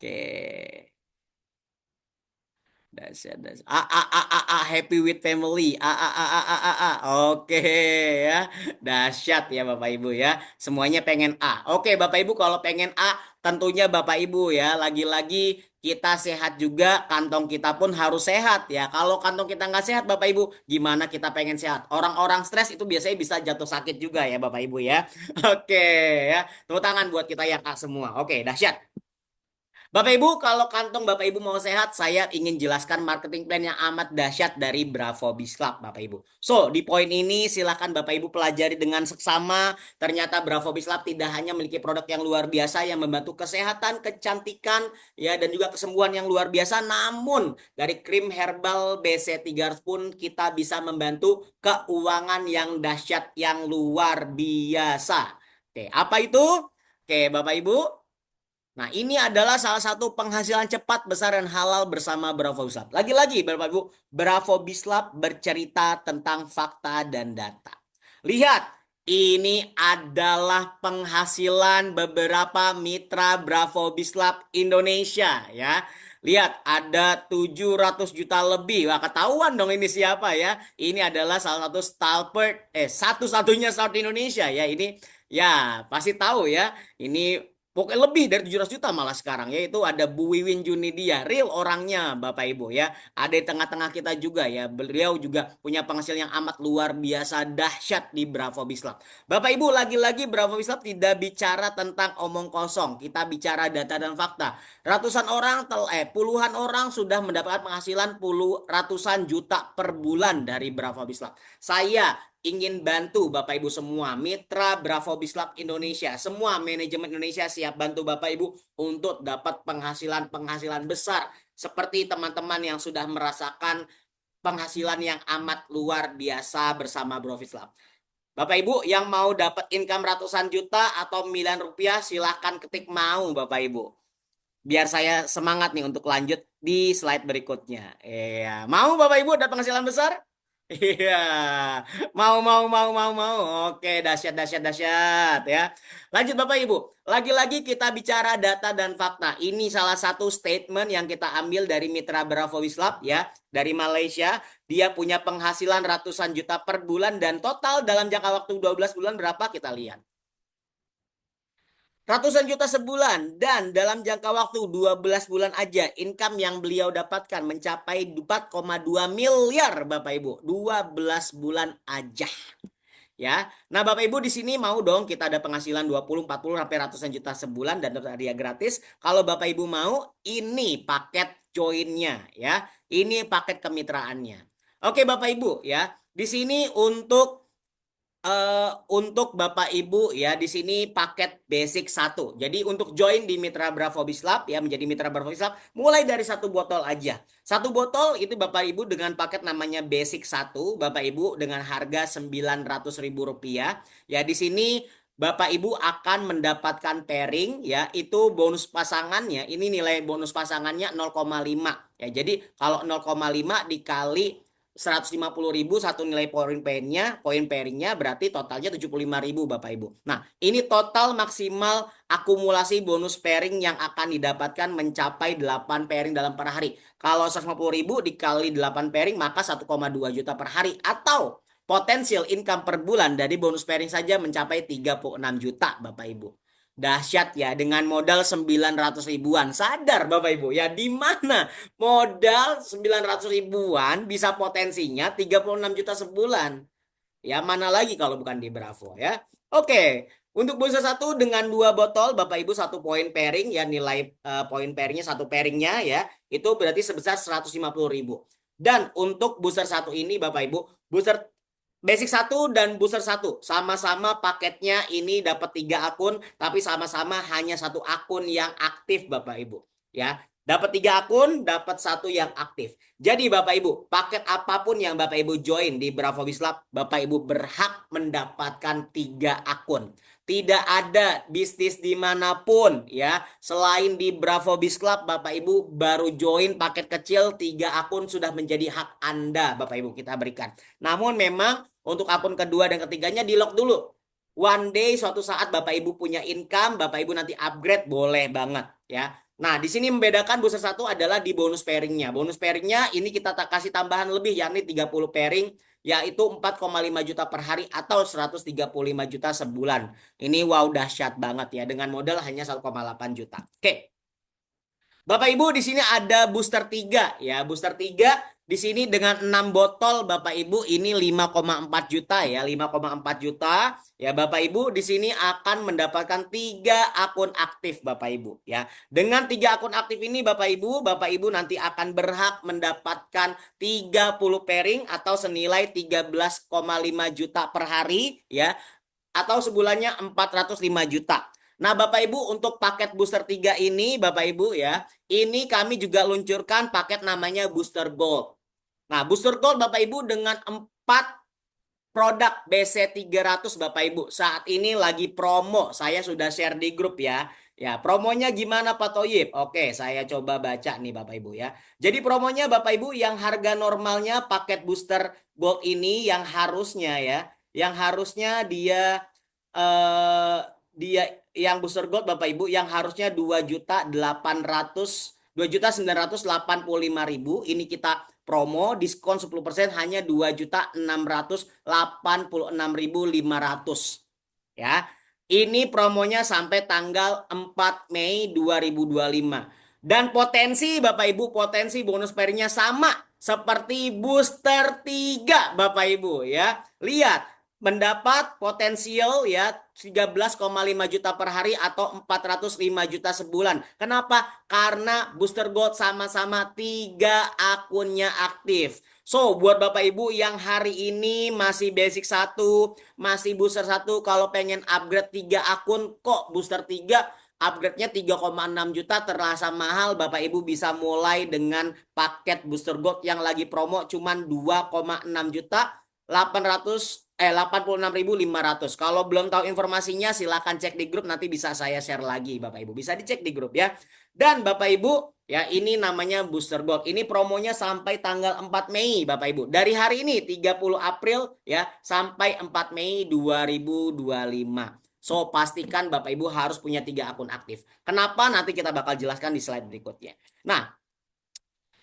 Oke. Dahsyat, dahsyat. Happy with family. Oke ya. Dahsyat ya Bapak Ibu ya. Semuanya pengen A. Oke Bapak Ibu, kalau pengen A tentunya Bapak Ibu ya. Lagi-lagi kita sehat juga, kantong kita pun harus sehat ya. Kalau kantong kita nggak sehat Bapak Ibu, gimana kita pengen sehat? Orang-orang stres itu biasanya bisa jatuh sakit juga ya Bapak Ibu ya. Oke ya. Tepuk tangan buat kita yang A semua. Oke, dahsyat. Bapak Ibu, kalau kantong Bapak Ibu mau sehat, saya ingin jelaskan marketing plan yang amat dahsyat dari Bravo Biz Club, Bapak Ibu. So, di poin ini silakan Bapak Ibu pelajari dengan seksama. Ternyata Bravo Biz Club tidak hanya memiliki produk yang luar biasa yang membantu kesehatan, kecantikan, ya dan juga kesembuhan yang luar biasa, namun dari krim herbal BC300 pun kita bisa membantu keuangan yang dahsyat yang luar biasa. Oke, apa itu? Oke, Bapak Ibu. Nah, ini adalah salah satu penghasilan cepat, besar, dan halal bersama Bravo Bislab. Lagi-lagi, Bapak Ibu, Bravo Bislab bercerita tentang fakta dan data. Lihat, ini adalah penghasilan beberapa mitra Bravo Bislab Indonesia, ya. Lihat, ada 700 juta lebih. Wah, ketahuan dong ini siapa ya. Ini adalah salah satu stalwart, satu-satunya stalwart Indonesia ya. Ini, ya, pasti tahu ya. Ini pokoknya lebih dari 700 juta malah sekarang, yaitu ada Bu Wiwin Junidia, real orangnya Bapak Ibu ya. Ada di tengah-tengah kita juga ya. Beliau juga punya penghasil yang amat luar biasa dahsyat di Bravo Bislab. Bapak Ibu, lagi-lagi Bravo Bislab tidak bicara tentang omong kosong. Kita bicara data dan fakta. Puluhan orang sudah mendapatkan penghasilan ratusan juta per bulan dari Bravo Bislab. Saya ingin bantu Bapak Ibu semua, mitra Bravo Bislab Indonesia, semua manajemen Indonesia siap bantu Bapak Ibu untuk dapat penghasilan-penghasilan besar seperti teman-teman yang sudah merasakan penghasilan yang amat luar biasa bersama Bravo Bislab. Bapak Ibu yang mau dapat income ratusan juta atau miliaran rupiah, silahkan ketik mau Bapak Ibu. Biar saya semangat nih untuk lanjut di slide berikutnya. Iya, mau Bapak Ibu dapat penghasilan besar? Iya, mau. Oke, dahsyat, dahsyat, dahsyat ya. Lanjut Bapak Ibu. Lagi-lagi kita bicara data dan fakta. Ini salah satu statement yang kita ambil dari Mitra Bravo Wislab ya, dari Malaysia. Dia punya penghasilan ratusan juta per bulan dan total dalam jangka waktu 12 bulan berapa kita lihat. Ratusan juta sebulan dan dalam jangka waktu 12 bulan aja income yang beliau dapatkan mencapai 4,2 miliar Bapak Ibu. 12 bulan aja. Ya. Nah, Bapak Ibu di sini mau dong kita ada penghasilan 20, 40 sampai ratusan juta sebulan dan dapat hadiah gratis. Kalau Bapak Ibu mau, ini paket joinnya ya. Ini paket kemitraannya. Oke, Bapak Ibu ya. Di sini untuk Bapak Ibu ya di sini paket basic 1. Jadi untuk join di Mitra Bravo Bislab ya menjadi Mitra Bravo Bislab mulai dari satu botol aja. Satu botol itu Bapak Ibu dengan paket namanya basic 1, Bapak Ibu dengan harga Rp900.000 ya. Di sini Bapak Ibu akan mendapatkan pairing ya, itu bonus pasangannya. Ini nilai bonus pasangannya 0,5 ya. Jadi kalau 0,5 dikali 150.000 satu nilai poin pairingnya berarti totalnya 75.000 Bapak Ibu. Nah, ini total maksimal akumulasi bonus pairing yang akan didapatkan mencapai 8 pairing dalam per hari. Kalau 150.000 dikali 8 pairing maka 1,2 juta per hari atau potensial income per bulan dari bonus pairing saja mencapai 36 juta Bapak Ibu. Dahsyat ya, dengan modal 900 ribuan. Sadar Bapak Ibu ya, di mana modal 900 ribuan bisa potensinya 36 juta sebulan. Ya, mana lagi kalau bukan di Bravo ya. Oke, untuk booster satu dengan 2 botol Bapak Ibu satu poin pairing ya, nilai poin pairingnya satu pairingnya ya, itu berarti sebesar 150.000. Dan untuk booster satu ini Bapak Ibu, booster basic 1 dan booster 1 sama-sama paketnya ini dapat 3 akun tapi sama-sama hanya satu akun yang aktif Bapak Ibu ya. Dapat 3 akun, dapat satu yang aktif. Jadi Bapak Ibu, paket apapun yang Bapak Ibu join di Bravo Bislab, Bapak Ibu berhak mendapatkan 3 akun. Tidak ada bisnis dimanapun ya selain di Bravo Biz Club Bapak Ibu baru join paket kecil 3 akun sudah menjadi hak Anda Bapak Ibu kita berikan. Namun memang untuk akun kedua dan ketiganya di lock dulu. One day suatu saat Bapak Ibu punya income, Bapak Ibu nanti upgrade boleh banget ya. Nah, di sini membedakan booster 1 adalah di bonus pairingnya. Bonus pairingnya ini kita kasih tambahan lebih yakni 30 pairing yaitu 4,5 juta per hari atau 135 juta sebulan. Ini wow dahsyat banget ya dengan modal hanya 1,8 juta. Oke. Bapak Ibu di sini ada booster 3 ya. Booster 3 Di sini dengan 6 botol Bapak Ibu ini 5,4 juta ya, 5,4 juta. Ya Bapak Ibu di sini akan mendapatkan 3 akun aktif Bapak Ibu ya. Dengan 3 akun aktif ini Bapak Ibu nanti akan berhak mendapatkan 30 pairing atau senilai 13,5 juta per hari ya, atau sebulannya 405 juta. Nah, Bapak Ibu untuk paket booster 3 ini Bapak Ibu ya, ini kami juga luncurkan paket namanya Booster Gold. Nah, Booster Gold Bapak Ibu dengan 4 produk BC300 Bapak Ibu. Saat ini lagi promo. Saya sudah share di grup ya. Ya, promonya gimana Pak Toyib? Oke, saya coba baca nih Bapak Ibu ya. Jadi promonya Bapak Ibu yang harga normalnya paket Booster Gold ini yang harusnya eh dia yang booster gold Bapak Ibu yang harusnya 2.985.000 ini kita promo diskon 10% hanya 2.686.500 ya. Ini promonya sampai tanggal 4 Mei 2025. Dan potensi Bapak Ibu, potensi bonus pairnya sama seperti booster 3 Bapak Ibu ya. Lihat, mendapat potensial ya 13,5 juta per hari atau 405 juta sebulan. Kenapa? Karena Booster Gold sama-sama 3 akunnya aktif. So, buat Bapak Ibu yang hari ini masih basic 1, masih booster 1, kalau pengen upgrade 3 akun, kok booster 3 upgrade-nya 3,6 juta terasa mahal. Bapak Ibu bisa mulai dengan paket Booster Gold yang lagi promo cuman 2,6 juta 86.500. Kalau belum tahu informasinya silakan cek di grup, nanti bisa saya share lagi Bapak Ibu. Bisa dicek di grup ya. Dan Bapak Ibu ya, ini namanya Booster Gold. Ini promonya sampai tanggal 4 Mei Bapak Ibu. Dari hari ini 30 April ya sampai 4 Mei 2025. So pastikan Bapak Ibu harus punya 3 akun aktif. Kenapa? Nanti kita bakal jelaskan di slide berikutnya. Nah,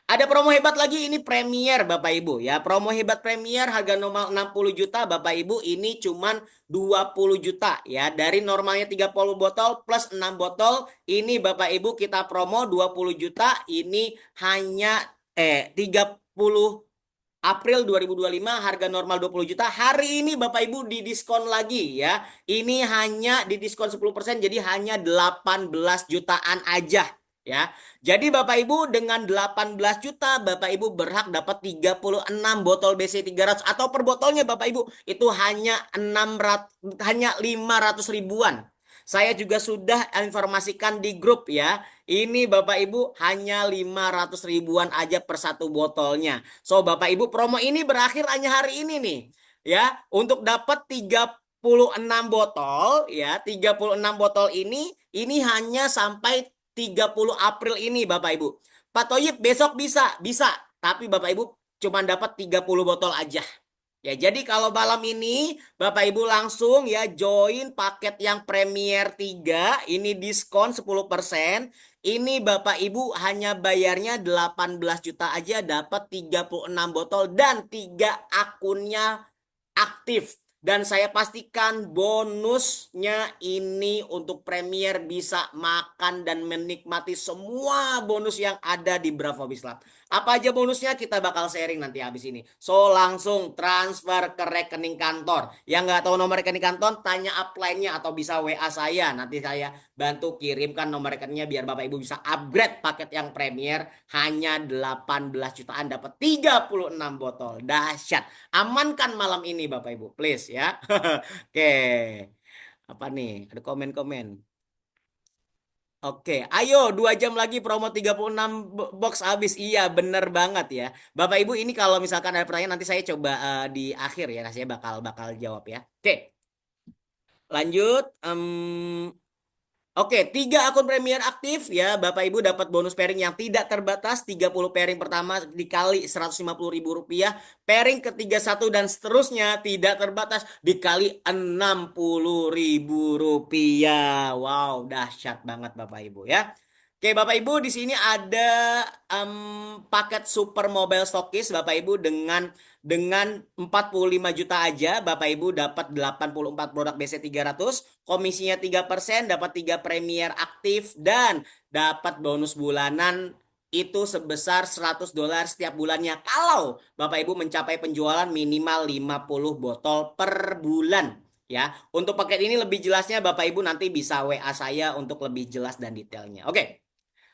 ada promo hebat lagi, ini Premier Bapak Ibu ya. Promo hebat Premier harga normal 60 juta Bapak Ibu, ini cuman 20 juta ya. Dari normalnya 30 botol plus 6 botol, ini Bapak Ibu kita promo 20 juta, ini hanya 30 April 2025 harga normal 20 juta. Hari ini Bapak Ibu didiskon lagi ya. Ini hanya didiskon 10%, jadi hanya 18 jutaan aja ya. Jadi Bapak Ibu dengan 18 juta Bapak Ibu berhak dapat 36 botol BC 300 atau per botolnya Bapak Ibu itu hanya 500 ribuan. Saya juga sudah informasikan di grup ya. Ini Bapak Ibu hanya 500 ribuan aja per satu botolnya. So Bapak Ibu promo ini berakhir hanya hari ini nih. Ya, untuk dapat 36 botol ya, 36 botol ini hanya sampai 30 April ini Bapak Ibu. Pak Toyib besok bisa. Tapi Bapak Ibu cuma dapat 30 botol aja. Ya, jadi kalau malam ini Bapak Ibu langsung ya join paket yang Premier 3, ini diskon 10%. Ini Bapak Ibu hanya bayarnya 18 juta aja dapat 36 botol dan 3 akunnya aktif. Dan saya pastikan bonusnya ini untuk Premier bisa makan dan menikmati semua bonus yang ada di Bravo Bislab. Apa aja bonusnya kita bakal sharing nanti habis ini. So langsung transfer ke rekening kantor. Yang nggak tahu nomor rekening kantor tanya upline-nya atau bisa WA saya. Nanti saya bantu kirimkan nomor rekeningnya biar Bapak Ibu bisa upgrade paket yang Premier. Hanya 18 jutaan dapat 36 botol. Dahsyat. Amankan malam ini Bapak Ibu, please ya. Oke. Apa nih? Ada komen-komen. Oke, ayo 2 jam lagi promo 36 box habis. Iya, bener banget ya. Bapak Ibu ini kalau misalkan ada pertanyaan nanti saya coba di akhir ya, saya bakal jawab ya. Oke. Lanjut. Oke, 3 akun Premier aktif ya. Bapak Ibu dapat bonus pairing yang tidak terbatas. 30 pairing pertama dikali 150 ribu rupiah. Pairing ketiga satu dan seterusnya tidak terbatas dikali 60 ribu rupiah. Wow, dahsyat banget Bapak Ibu ya. Oke Bapak Ibu, di sini ada paket Super Mobile Stokis Bapak Ibu dengan 45 juta aja Bapak Ibu dapat 84 produk BC 300, komisinya 3%, dapat 3 Premier aktif dan dapat bonus bulanan itu sebesar $100 setiap bulannya kalau Bapak Ibu mencapai penjualan minimal 50 botol per bulan ya. Untuk paket ini lebih jelasnya Bapak Ibu nanti bisa WA saya untuk lebih jelas dan detailnya. Oke.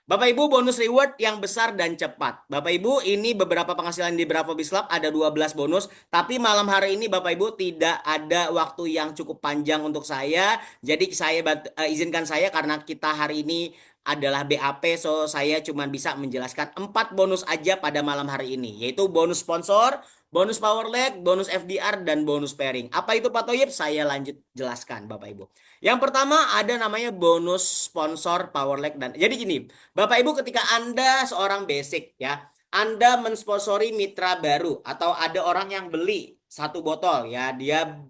Bapak Ibu, bonus reward yang besar dan cepat. Bapak Ibu, ini beberapa penghasilan di Bravo Biz Lab ada 12 bonus, tapi malam hari ini Bapak Ibu tidak ada waktu yang cukup panjang untuk saya. Jadi saya izinkan saya karena kita hari ini adalah BAP, so saya cuma bisa menjelaskan 4 bonus aja pada malam hari ini, yaitu bonus sponsor, bonus power leg, bonus FDR, dan bonus pairing. Apa itu Pak Toyib? Saya lanjut jelaskan Bapak Ibu. Yang pertama ada namanya bonus sponsor power leg dan jadi gini, Bapak Ibu ketika Anda seorang basic ya, Anda mensponsori mitra baru atau ada orang yang beli satu botol ya, dia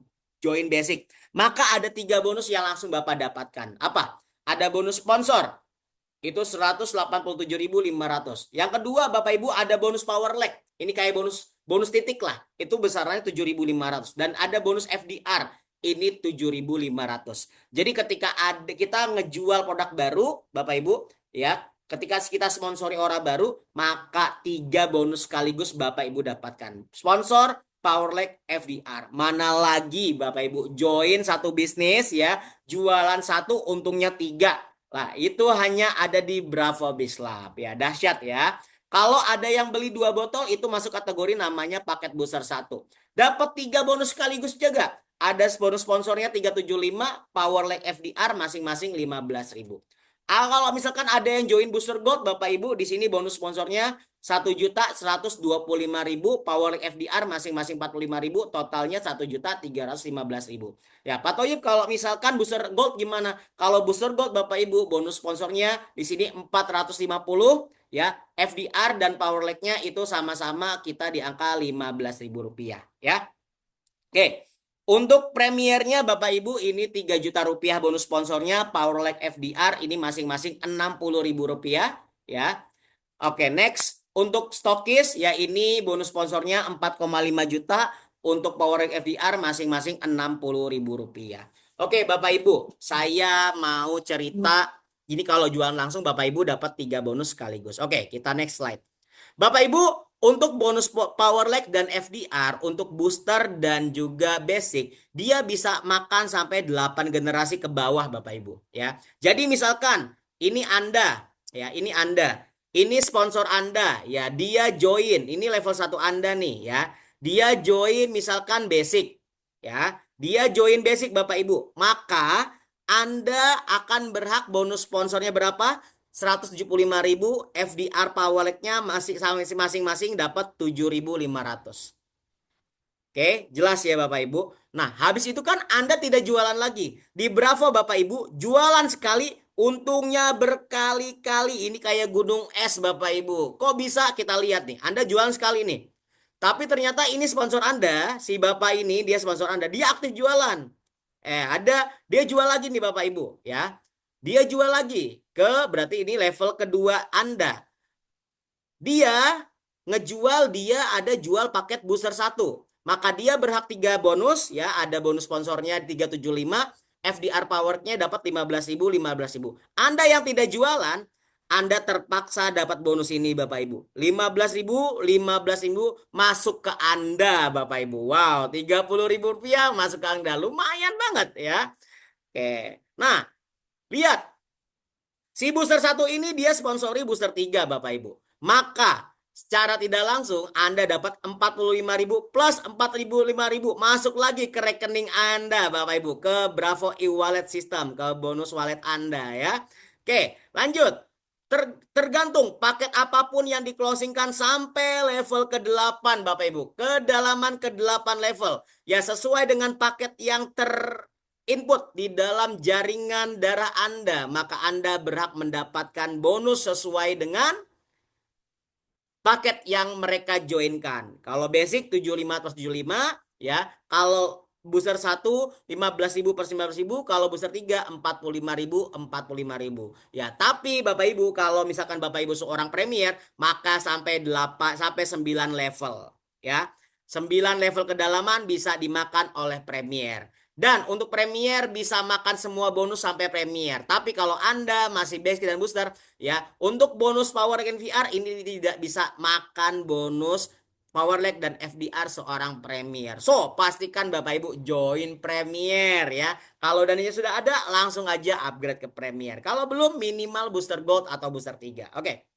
join basic, maka ada 3 bonus yang langsung Bapak dapatkan. Apa? Ada bonus sponsor, itu 187.500. Yang kedua Bapak Ibu ada bonus power leg. Ini kayak bonus bonus titik lah. Itu besarannya 7.500 dan ada bonus FDR. Ini 7.500. Jadi ketika ada kita ngejual produk baru, Bapak Ibu, ya, ketika kita sponsori orang baru, maka 3 bonus sekaligus Bapak Ibu dapatkan. Sponsor, power leg, FDR. Mana lagi Bapak Ibu join satu bisnis ya, jualan satu untungnya 3. Nah, itu hanya ada di Bravo Biz Lab ya. Dahsyat ya. Kalau ada yang beli 2 botol itu masuk kategori namanya paket booster 1. Dapat 3 bonus sekaligus juga. Ada bonus sponsornya 375, Power Leg FDR masing-masing 15.000. Kalau misalkan ada yang join Booster Gold, Bapak Ibu, di sini bonus sponsornya 1.125.000, Power Leg FDR masing-masing 45.000, totalnya 1.315.000. Ya, Pak Toyib, kalau misalkan Booster Gold gimana? Kalau Booster Gold Bapak Ibu, bonus sponsornya di sini 450 ya, FDR dan Power Leg-nya itu sama-sama kita di angka Rp15.000 ya. Oke. Untuk premiernya Bapak Ibu ini 3 juta rupiah bonus sponsornya, Power Leg FDR ini masing-masing Rp60.000 ya. Oke, next untuk stokis ya ini bonus sponsornya 4,5 juta, untuk Power Leg FDR masing-masing Rp60.000. Oke, Bapak Ibu, saya mau cerita ini kalau jualan langsung Bapak Ibu dapat 3 bonus sekaligus. Oke, kita next slide. Bapak Ibu, untuk bonus power leg dan FDR, untuk booster dan juga basic, dia bisa makan sampai 8 generasi ke bawah Bapak Ibu ya. Jadi misalkan ini Anda ya, ini sponsor Anda ya, dia join, ini level 1 Anda nih ya. Dia join misalkan basic ya. Dia join basic Bapak Ibu. Maka Anda akan berhak bonus sponsornya berapa? 175.000, FDR power leg-nya masing-masing dapat 7.500. Oke, jelas ya Bapak Ibu. Nah, habis itu kan Anda tidak jualan lagi. Di Bravo Bapak Ibu, jualan sekali untungnya berkali-kali. Ini kayak gunung es Bapak Ibu. Kok bisa? Kita lihat nih. Anda jualan sekali nih. Tapi ternyata ini sponsor Anda, si Bapak ini dia sponsor Anda, dia aktif jualan. Dia jual lagi nih Bapak Ibu ya. Dia jual lagi berarti ini level kedua Anda. Dia ada jual paket booster 1. Maka dia berhak 3 bonus ya, ada bonus sponsornya 375, FDR powernya dapat 15.000. Anda yang tidak jualan, Anda terpaksa dapat bonus ini Bapak Ibu. 15.000 masuk ke Anda Bapak Ibu. Wow, Rp30.000 masuk ke Anda. Lumayan banget ya. Oke. Nah, lihat. Si booster 1 ini dia sponsori booster 3 Bapak Ibu. Maka secara tidak langsung Anda dapat 45.000 plus 45.000 masuk lagi ke rekening Anda Bapak Ibu, ke Bravo e-wallet system, ke bonus wallet Anda ya. Oke, lanjut. Tergantung paket apapun yang di-closingkan sampai level ke-8 Bapak Ibu. Kedalaman ke-8 level. Ya sesuai dengan paket yang input di dalam jaringan darah Anda, maka Anda berhak mendapatkan bonus sesuai dengan paket yang mereka joinkan. Kalau basic 75 plus 75 ya. Kalau booster 1 15.000 per 15.000, kalau booster 3 45.000 ya. Tapi Bapak Ibu kalau misalkan Bapak Ibu seorang premier, maka sampai 9 level ya. 9 level kedalaman bisa dimakan oleh premier. Dan untuk Premier bisa makan semua bonus sampai Premier. Tapi kalau Anda masih basic dan booster, ya untuk bonus Power Leg VR ini tidak bisa makan bonus Power Leg dan FDR seorang Premier. So, pastikan Bapak Ibu join Premier ya. Kalau dananya sudah ada, langsung aja upgrade ke Premier. Kalau belum, minimal booster Gold atau booster 3. Oke.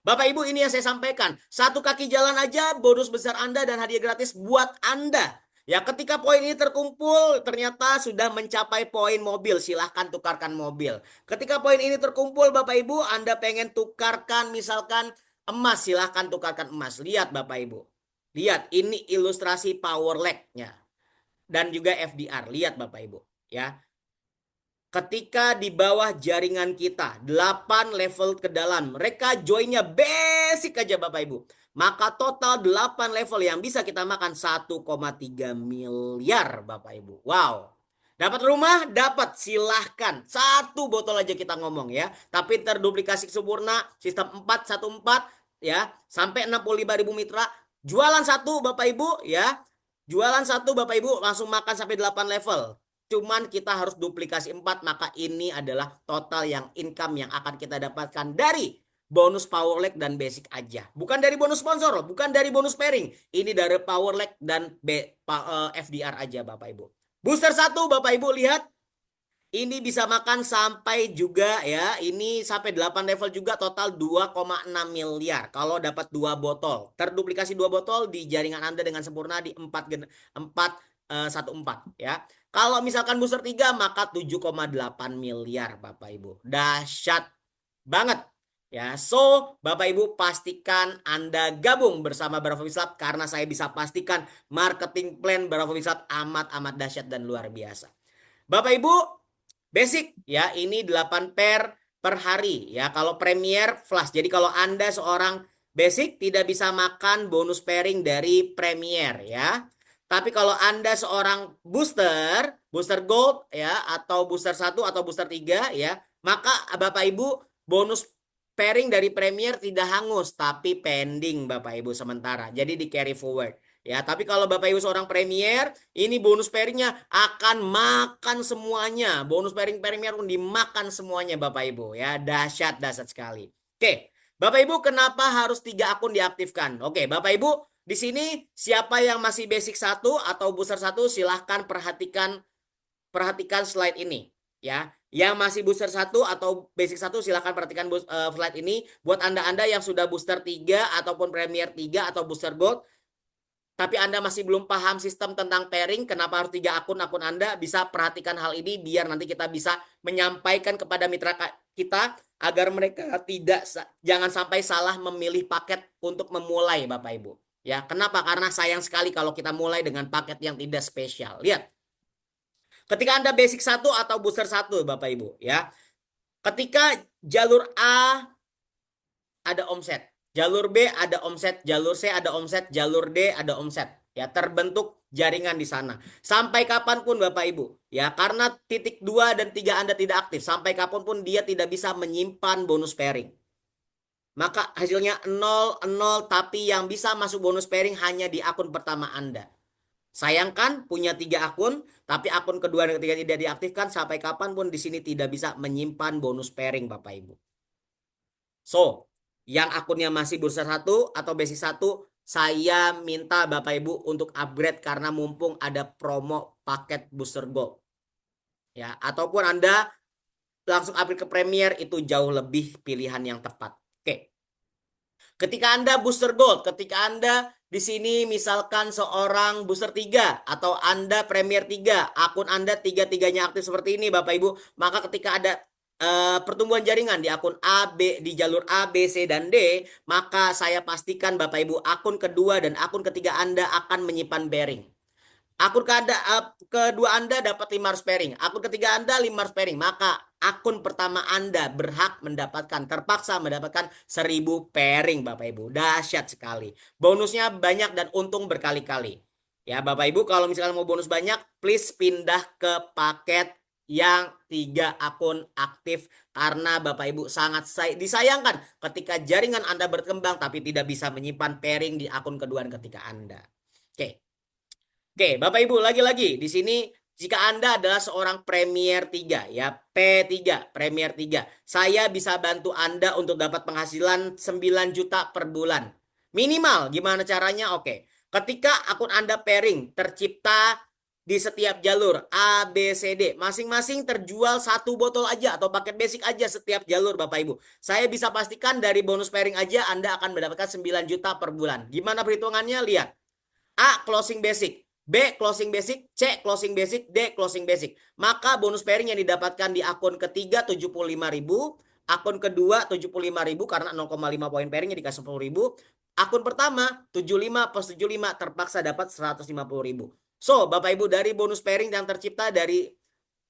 Bapak Ibu, ini yang saya sampaikan. Satu kaki jalan aja bonus besar Anda dan hadiah gratis buat Anda. Ya, ketika poin ini terkumpul, ternyata sudah mencapai poin mobil. Silahkan tukarkan mobil. Ketika poin ini terkumpul, Bapak Ibu, Anda pengen tukarkan misalkan emas, silahkan tukarkan emas. Lihat Bapak Ibu. Lihat, ini ilustrasi power leg-nya. Dan juga FDR. Lihat Bapak Ibu. Ya, ketika di bawah jaringan kita 8 level ke dalam, mereka joinnya basic aja Bapak Ibu, maka total 8 level yang bisa kita makan 1,3 miliar Bapak Ibu. Wow. Dapat rumah? Dapat, silahkan. Satu botol aja kita ngomong ya. Tapi terduplikasi sempurna, sistem 414 ya, sampai 65.000 mitra. Jualan satu Bapak Ibu ya. Jualan satu Bapak Ibu langsung makan sampai 8 level. Cuman kita harus duplikasi 4, maka ini adalah total yang income yang akan kita dapatkan dari bonus power leg dan basic aja. Bukan dari bonus sponsor, bukan dari bonus pairing. Ini dari power leg dan FDR aja Bapak Ibu. Booster 1 Bapak Ibu lihat. Ini bisa makan sampai juga ya. Ini sampai 8 level juga, total 2,6 miliar. Kalau dapat 2 botol. Terduplikasi 2 botol di jaringan Anda dengan sempurna di 414 ya. Kalau misalkan booster 3 maka 7,8 miliar Bapak Ibu. Dahsyat banget. Ya, so Bapak Ibu pastikan Anda gabung bersama Bravo Lab karena saya bisa pastikan marketing plan Bravo Lab amat dahsyat dan luar biasa. Bapak Ibu, basic ya, ini 8 pair per hari ya. Kalau Premier flash. Jadi kalau Anda seorang basic tidak bisa makan bonus pairing dari Premier ya. Tapi kalau Anda seorang booster, booster gold ya, atau booster 1 atau booster 3 ya, maka Bapak Ibu bonus pairing dari Premier tidak hangus tapi pending Bapak Ibu sementara. Jadi di carry forward. Ya, tapi kalau Bapak Ibu seorang Premier, ini bonus pairingnya akan makan semuanya. Bonus pairing Premier pun dimakan semuanya Bapak Ibu ya. Dahsyat sekali. Oke, Bapak Ibu kenapa harus 3 akun diaktifkan? Oke, Bapak Ibu di sini siapa yang masih basic 1 atau booster 1 silahkan perhatikan slide ini ya. Yang masih booster 1 atau basic 1 silahkan perhatikan slide ini. Buat Anda yang sudah booster 3 ataupun Premier 3 atau booster gold, tapi Anda masih belum paham sistem tentang pairing, kenapa harus 3 akun Anda, bisa perhatikan hal ini biar nanti kita bisa menyampaikan kepada mitra kita agar mereka jangan sampai salah memilih paket untuk memulai Bapak Ibu. Ya, kenapa? Karena sayang sekali kalau kita mulai dengan paket yang tidak spesial. Lihat. Ketika Anda basic 1 atau booster 1 Bapak Ibu ya. Ketika jalur A ada omset, jalur B ada omset, jalur C ada omset, jalur D ada omset. Ya, terbentuk jaringan di sana. Sampai kapanpun Bapak Ibu, ya, karena titik 2 dan 3 Anda tidak aktif, sampai kapanpun dia tidak bisa menyimpan bonus pairing. Maka hasilnya 0, tapi yang bisa masuk bonus pairing hanya di akun pertama Anda. Sayangkan punya 3 akun, tapi akun kedua dan ketiga tidak diaktifkan, sampai kapanpun di sini tidak bisa menyimpan bonus pairing Bapak Ibu. So, yang akunnya masih booster 1 atau basic 1, saya minta Bapak Ibu untuk upgrade karena mumpung ada promo paket booster gold. Ya, ataupun Anda langsung upgrade ke Premier, itu jauh lebih pilihan yang tepat. Oke. Ketika Anda booster gold, ketika Anda di sini misalkan seorang booster 3 atau Anda Premier 3, akun Anda 3-3-nya aktif seperti ini Bapak Ibu, maka ketika ada pertumbuhan jaringan di akun A, B, di jalur A, B, C, dan D, maka saya pastikan Bapak Ibu akun kedua dan akun ketiga Anda akan menyimpan bearing. Akun kedua Anda dapat 500 pairing, akun ketiga Anda 500 pairing, maka akun pertama Anda terpaksa mendapatkan 1000 pairing Bapak Ibu. Dahsyat sekali. Bonusnya banyak dan untung berkali-kali. Ya Bapak Ibu, kalau misalkan mau bonus banyak, please pindah ke paket yang 3 akun aktif karena Bapak Ibu sangat disayangkan ketika jaringan Anda berkembang tapi tidak bisa menyimpan pairing di akun kedua dan ketiga Anda. Oke. Oke, Bapak Ibu, lagi-lagi di sini Jika Anda adalah seorang Premier 3 ya, P3, Premier 3, saya bisa bantu Anda untuk dapat penghasilan 9 juta per bulan. Minimal, gimana caranya? Oke. Ketika akun Anda pairing, tercipta di setiap jalur A, B, C, D. Masing-masing terjual satu botol aja atau paket basic aja setiap jalur Bapak Ibu. Saya bisa pastikan dari bonus pairing aja Anda akan mendapatkan 9 juta per bulan. Gimana perhitungannya? Lihat. A. Closing basic. B. Closing basic. C. Closing basic. D. Closing basic. Maka bonus pairing yang didapatkan di akun ketiga 75.000. Akun kedua 75.000 karena 0,5 poin pairingnya dikasih 10.000. Akun pertama 75 plus 75 terpaksa dapat 150.000. So, Bapak Ibu, dari bonus pairing yang tercipta dari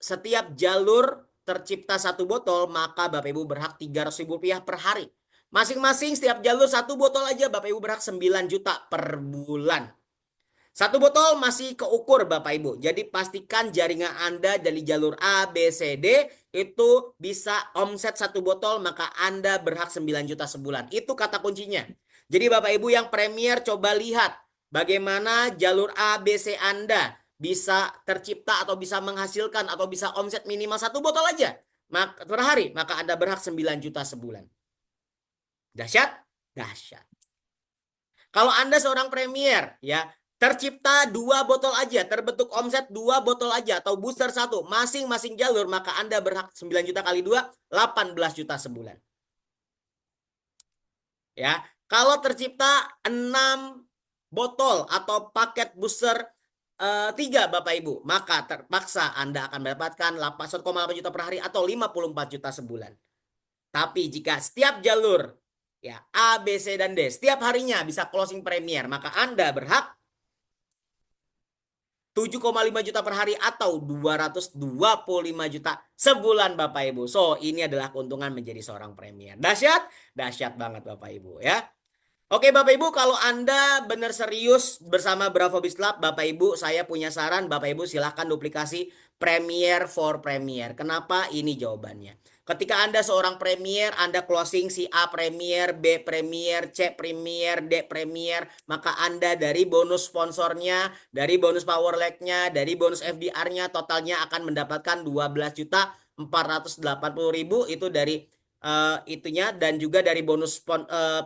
setiap jalur tercipta satu botol, maka Bapak Ibu berhak 300.000 rupiah per hari. Masing-masing setiap jalur satu botol aja Bapak Ibu berhak 9 juta per bulan. Satu botol masih keukur Bapak Ibu. Jadi pastikan jaringan Anda dari jalur A, B, C, D itu bisa omset satu botol, maka Anda berhak 9 juta sebulan. Itu kata kuncinya. Jadi Bapak Ibu yang Premier coba lihat bagaimana jalur A, B, C Anda bisa tercipta atau bisa menghasilkan atau bisa omset minimal satu botol aja per hari. Maka Anda berhak 9 juta sebulan. Dahsyat? Dahsyat. Kalau Anda seorang Premier ya, tercipta 2 botol aja, terbentuk omset 2 botol aja atau booster 1 masing-masing jalur, maka Anda berhak 9 juta kali 2, 18 juta sebulan. Ya, kalau tercipta 6 botol atau paket booster 3 Bapak Ibu, maka terpaksa Anda akan mendapatkan 1,8 juta per hari atau 54 juta sebulan. Tapi jika setiap jalur ya A, B, C, dan D setiap harinya bisa closing Premier, maka Anda berhak 7,5 juta per hari atau 225 juta sebulan Bapak Ibu. So, ini adalah keuntungan menjadi seorang Premier. Dahsyat? Dahsyat banget Bapak Ibu ya. Oke Bapak Ibu, kalau Anda benar serius bersama Bravo Biz Club, Bapak Ibu, saya punya saran. Bapak Ibu silahkan duplikasi Premier for Premier. Kenapa? Ini jawabannya. Ketika Anda seorang Premier, Anda closing si A Premier, B Premier, C Premier, D Premier, maka Anda dari bonus sponsornya, dari bonus power leg-nya, dari bonus FDR-nya, totalnya akan mendapatkan 12.480.000 itu dari itunya, dan juga dari bonus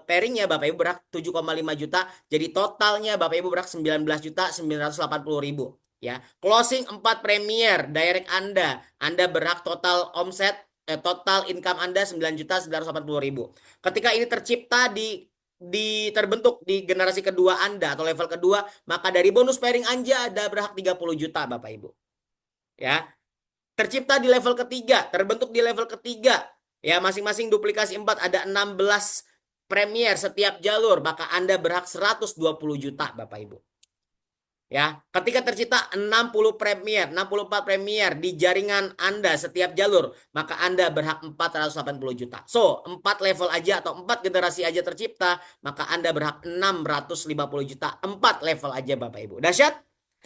pairingnya Bapak Ibu berhak 7,5 juta. Jadi totalnya Bapak Ibu berhak 19.980.000 ya. Closing 4 Premier direct Anda berhak total omset total income Anda 9.980.000. Ketika ini tercipta terbentuk di generasi kedua Anda atau level kedua, maka dari bonus pairing Anda berhak 30 juta Bapak Ibu. Ya. Tercipta di level ketiga, terbentuk di level ketiga. Ya, masing-masing duplikasi 4 ada 16 Premier setiap jalur, maka Anda berhak 120 juta Bapak Ibu. Ya, ketika tercipta 60 Premier, 64 Premier di jaringan Anda setiap jalur, maka Anda berhak 480 juta. So, 4 level aja atau 4 generasi aja tercipta, maka Anda berhak 650 juta. 4 level aja Bapak Ibu. Dahsyat?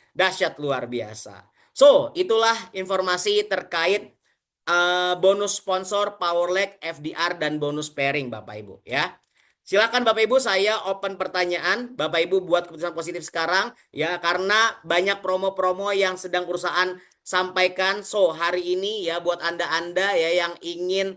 Dahsyat luar biasa. So, itulah informasi terkait bonus sponsor, power leg, FDR, dan bonus pairing Bapak Ibu ya. Silakan Bapak Ibu, saya open pertanyaan. Bapak Ibu buat keputusan positif sekarang ya, karena banyak promo-promo yang sedang perusahaan sampaikan. So, hari ini ya buat Anda ya yang ingin